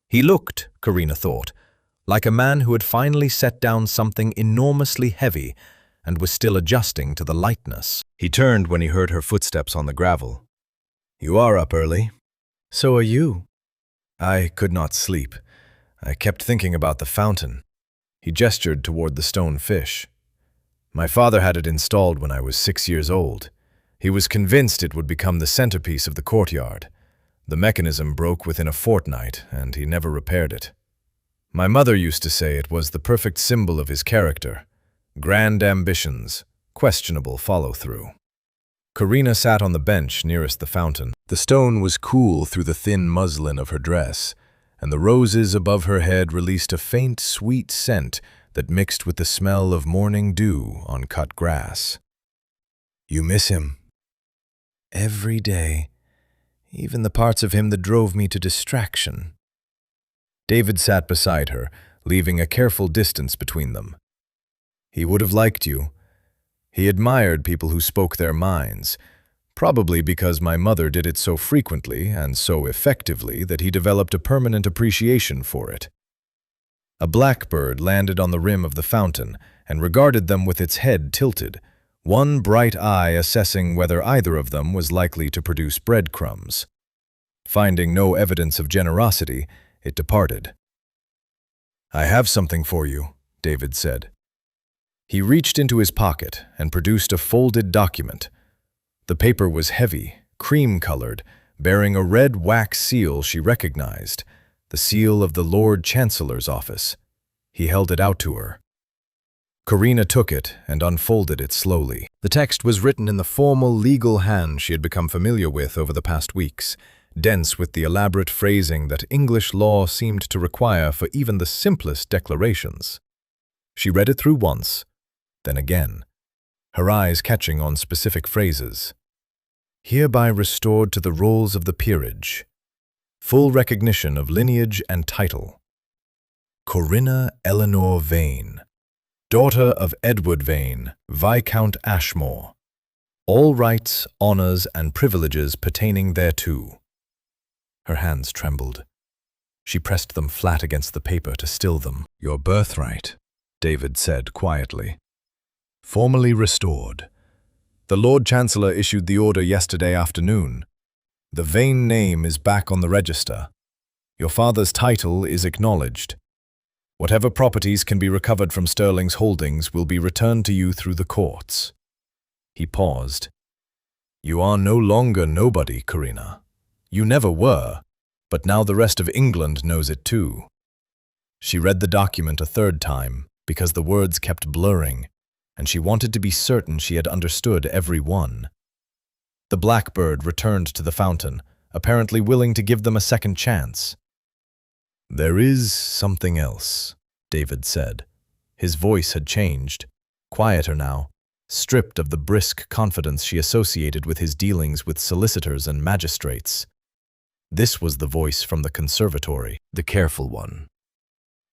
He looked, Corinna thought, like a man who had finally set down something enormously heavy and was still adjusting to the lightness. He turned when he heard her footsteps on the gravel. "You are up early." "So are you." "I could not sleep. I kept thinking about the fountain." He gestured toward the stone fish. "My father had it installed when I was 6 years old. He was convinced it would become the centerpiece of the courtyard. The mechanism broke within a fortnight, and he never repaired it. My mother used to say it was the perfect symbol of his character. Grand ambitions, questionable follow-through." Corinna sat on the bench nearest the fountain. The stone was cool through the thin muslin of her dress, and the roses above her head released a faint, sweet scent that mixed with the smell of morning dew on cut grass. "You miss him?" "Every day. Even the parts of him that drove me to distraction." David sat beside her, leaving a careful distance between them. "He would have liked you. He admired people who spoke their minds, probably because my mother did it so frequently and so effectively that he developed a permanent appreciation for it." A blackbird landed on the rim of the fountain and regarded them with its head tilted, one bright eye assessing whether either of them was likely to produce breadcrumbs. Finding no evidence of generosity, it departed. "I have something for you," David said. He reached into his pocket and produced a folded document. The paper was heavy, cream-colored, bearing a red wax seal she recognized, the seal of the Lord Chancellor's office. He held it out to her. Corinna took it and unfolded it slowly. The text was written in the formal legal hand she had become familiar with over the past weeks, dense with the elaborate phrasing that English law seemed to require for even the simplest declarations. She read it through once, then again, her eyes catching on specific phrases. "Hereby restored to the rolls of the peerage. Full recognition of lineage and title. Corinna Eleanor Vane, daughter of Edward Vane, Viscount Ashmore. All rights, honours, and privileges pertaining thereto." Her hands trembled. She pressed them flat against the paper to still them. "Your birthright," David said quietly. "Formally restored. The Lord Chancellor issued the order yesterday afternoon. The Vane name is back on the register. Your father's title is acknowledged. Whatever properties can be recovered from Sterling's holdings will be returned to you through the courts." He paused. "You are no longer nobody, Corinna. You never were, but now the rest of England knows it too." She read the document a third time because the words kept blurring, and she wanted to be certain she had understood every one. The blackbird returned to the fountain, apparently willing to give them a second chance. "There is something else," David said. His voice had changed, quieter now, stripped of the brisk confidence she associated with his dealings with solicitors and magistrates. This was the voice from the conservatory, the careful one.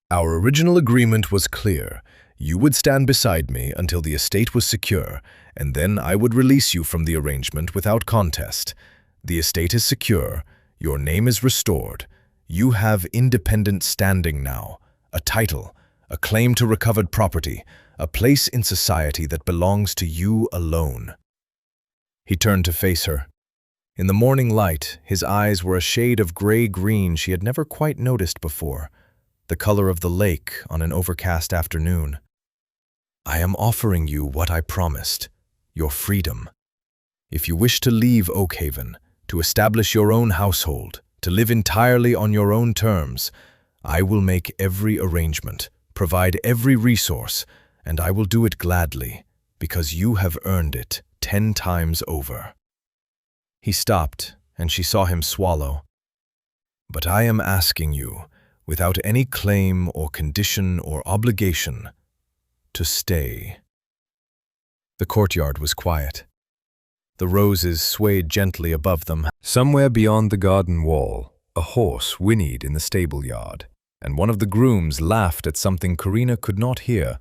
"Our original agreement was clear. You would stand beside me until the estate was secure, and then I would release you from the arrangement without contest. The estate is secure. Your name is restored. You have independent standing now, a title, a claim to recovered property, a place in society that belongs to you alone." He turned to face her. In the morning light, his eyes were a shade of gray-green she had never quite noticed before, the color of the lake on an overcast afternoon. "I am offering you what I promised, your freedom. If you wish to leave Oakhaven, to establish your own household, to live entirely on your own terms, I will make every arrangement, provide every resource, and I will do it gladly, because you have earned it 10 times over." He stopped, and she saw him swallow. "But I am asking you, without any claim or condition or obligation, to stay." The courtyard was quiet. The roses swayed gently above them. Somewhere beyond the garden wall, a horse whinnied in the stable yard, and one of the grooms laughed at something Corinna could not hear.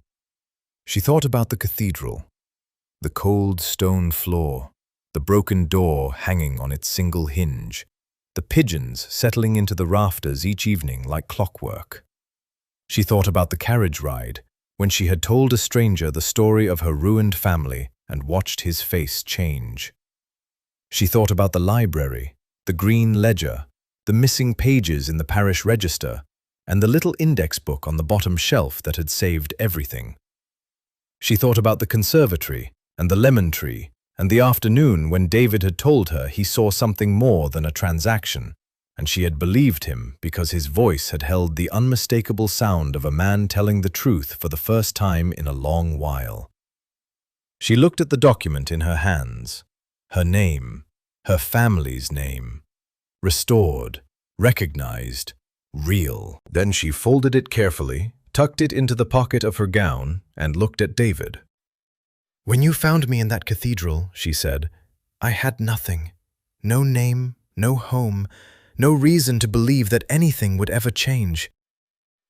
She thought about the cathedral, the cold stone floor, the broken door hanging on its single hinge, the pigeons settling into the rafters each evening like clockwork. She thought about the carriage ride, when she had told a stranger the story of her ruined family and watched his face change. She thought about the library, the green ledger, the missing pages in the parish register, and the little index book on the bottom shelf that had saved everything. She thought about the conservatory and the lemon tree, and the afternoon when David had told her he saw something more than a transaction, and she had believed him because his voice had held the unmistakable sound of a man telling the truth for the first time in a long while. She looked at the document in her hands, her name, her family's name, restored, recognized, real. Then she folded it carefully, tucked it into the pocket of her gown, and looked at David. "When you found me in that cathedral," she said, "I had nothing. No name, no home, no reason to believe that anything would ever change.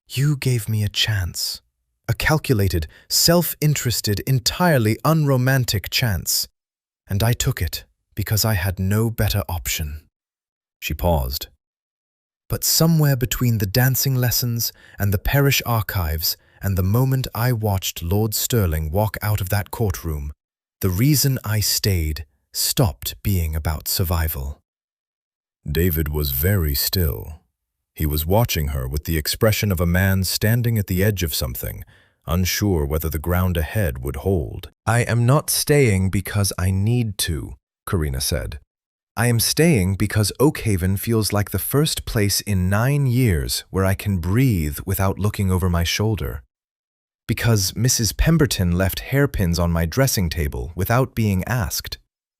You gave me a chance, a calculated, self-interested, entirely unromantic chance, and I took it because I had no better option." She paused. "But somewhere between the dancing lessons and the parish archives and the moment I watched Lord Sterling walk out of that courtroom, the reason I stayed stopped being about survival." David was very still. He was watching her with the expression of a man standing at the edge of something, unsure whether the ground ahead would hold. "I am not staying because I need to," Corinna said. "I am staying because Oakhaven feels like the first place in 9 years where I can breathe without looking over my shoulder. Because Mrs. Pemberton left hairpins on my dressing table without being asked,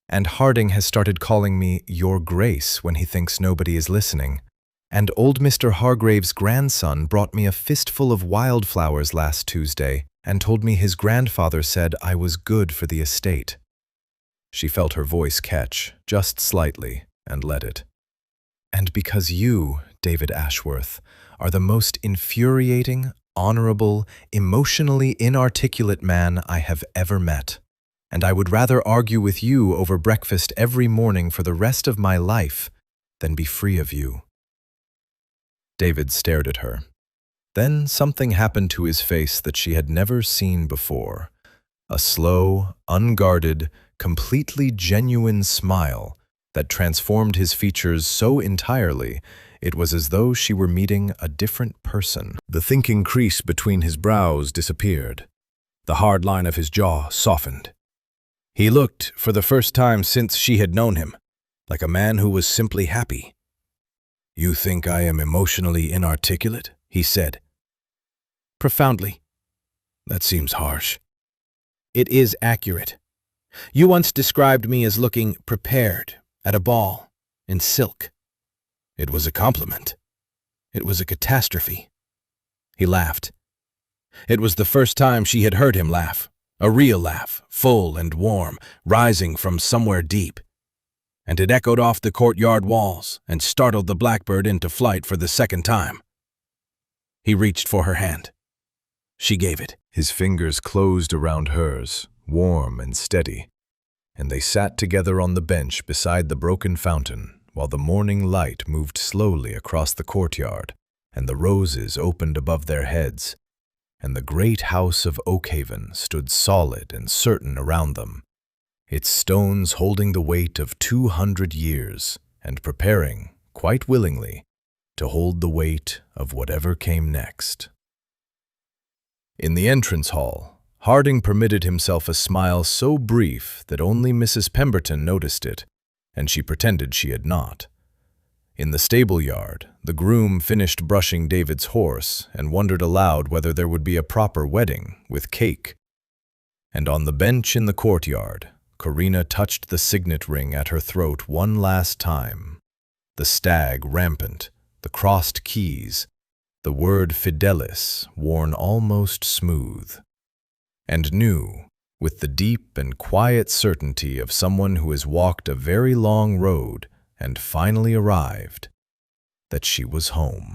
and Harding has started calling me Your Grace when he thinks nobody is listening, and old Mr. Hargrave's grandson brought me a fistful of wildflowers last Tuesday and told me his grandfather said I was good for the estate." She felt her voice catch, just slightly, and let it. "And because you, David Ashworth, are the most infuriating, honorable, emotionally inarticulate man I have ever met, and I would rather argue with you over breakfast every morning for the rest of my life than be free of you." David stared at her. Then something happened to his face that she had never seen before. A slow, unguarded, completely genuine smile that transformed his features so entirely it was as though she were meeting a different person. The thinking crease between his brows disappeared. The hard line of his jaw softened. He looked, for the first time since she had known him, like a man who was simply happy. "You think I am emotionally inarticulate?" he said. "Profoundly." "That seems harsh." "It is accurate. You once described me as looking prepared at a ball, in silk." It was a compliment. It was a catastrophe. He laughed. It was the first time she had heard him laugh, a real laugh, full and warm, rising from somewhere deep. And it echoed off the courtyard walls and startled the blackbird into flight for the second time. He reached for her hand. She gave it. His fingers closed around hers, warm and steady, and they sat together on the bench beside the broken fountain while the morning light moved slowly across the courtyard and the roses opened above their heads, and the great house of Oakhaven stood solid and certain around them, its stones holding the weight of 200 years and preparing, quite willingly, to hold the weight of whatever came next. In the entrance hall, Harding permitted himself a smile so brief that only Mrs. Pemberton noticed it, and she pretended she had not. In the stable yard, the groom finished brushing David's horse and wondered aloud whether there would be a proper wedding with cake. And on the bench in the courtyard, Corinna touched the signet ring at her throat one last time. The stag rampant, the crossed keys, the word Fidelis worn almost smooth, and knew, with the deep and quiet certainty of someone who has walked a very long road and finally arrived, that she was home.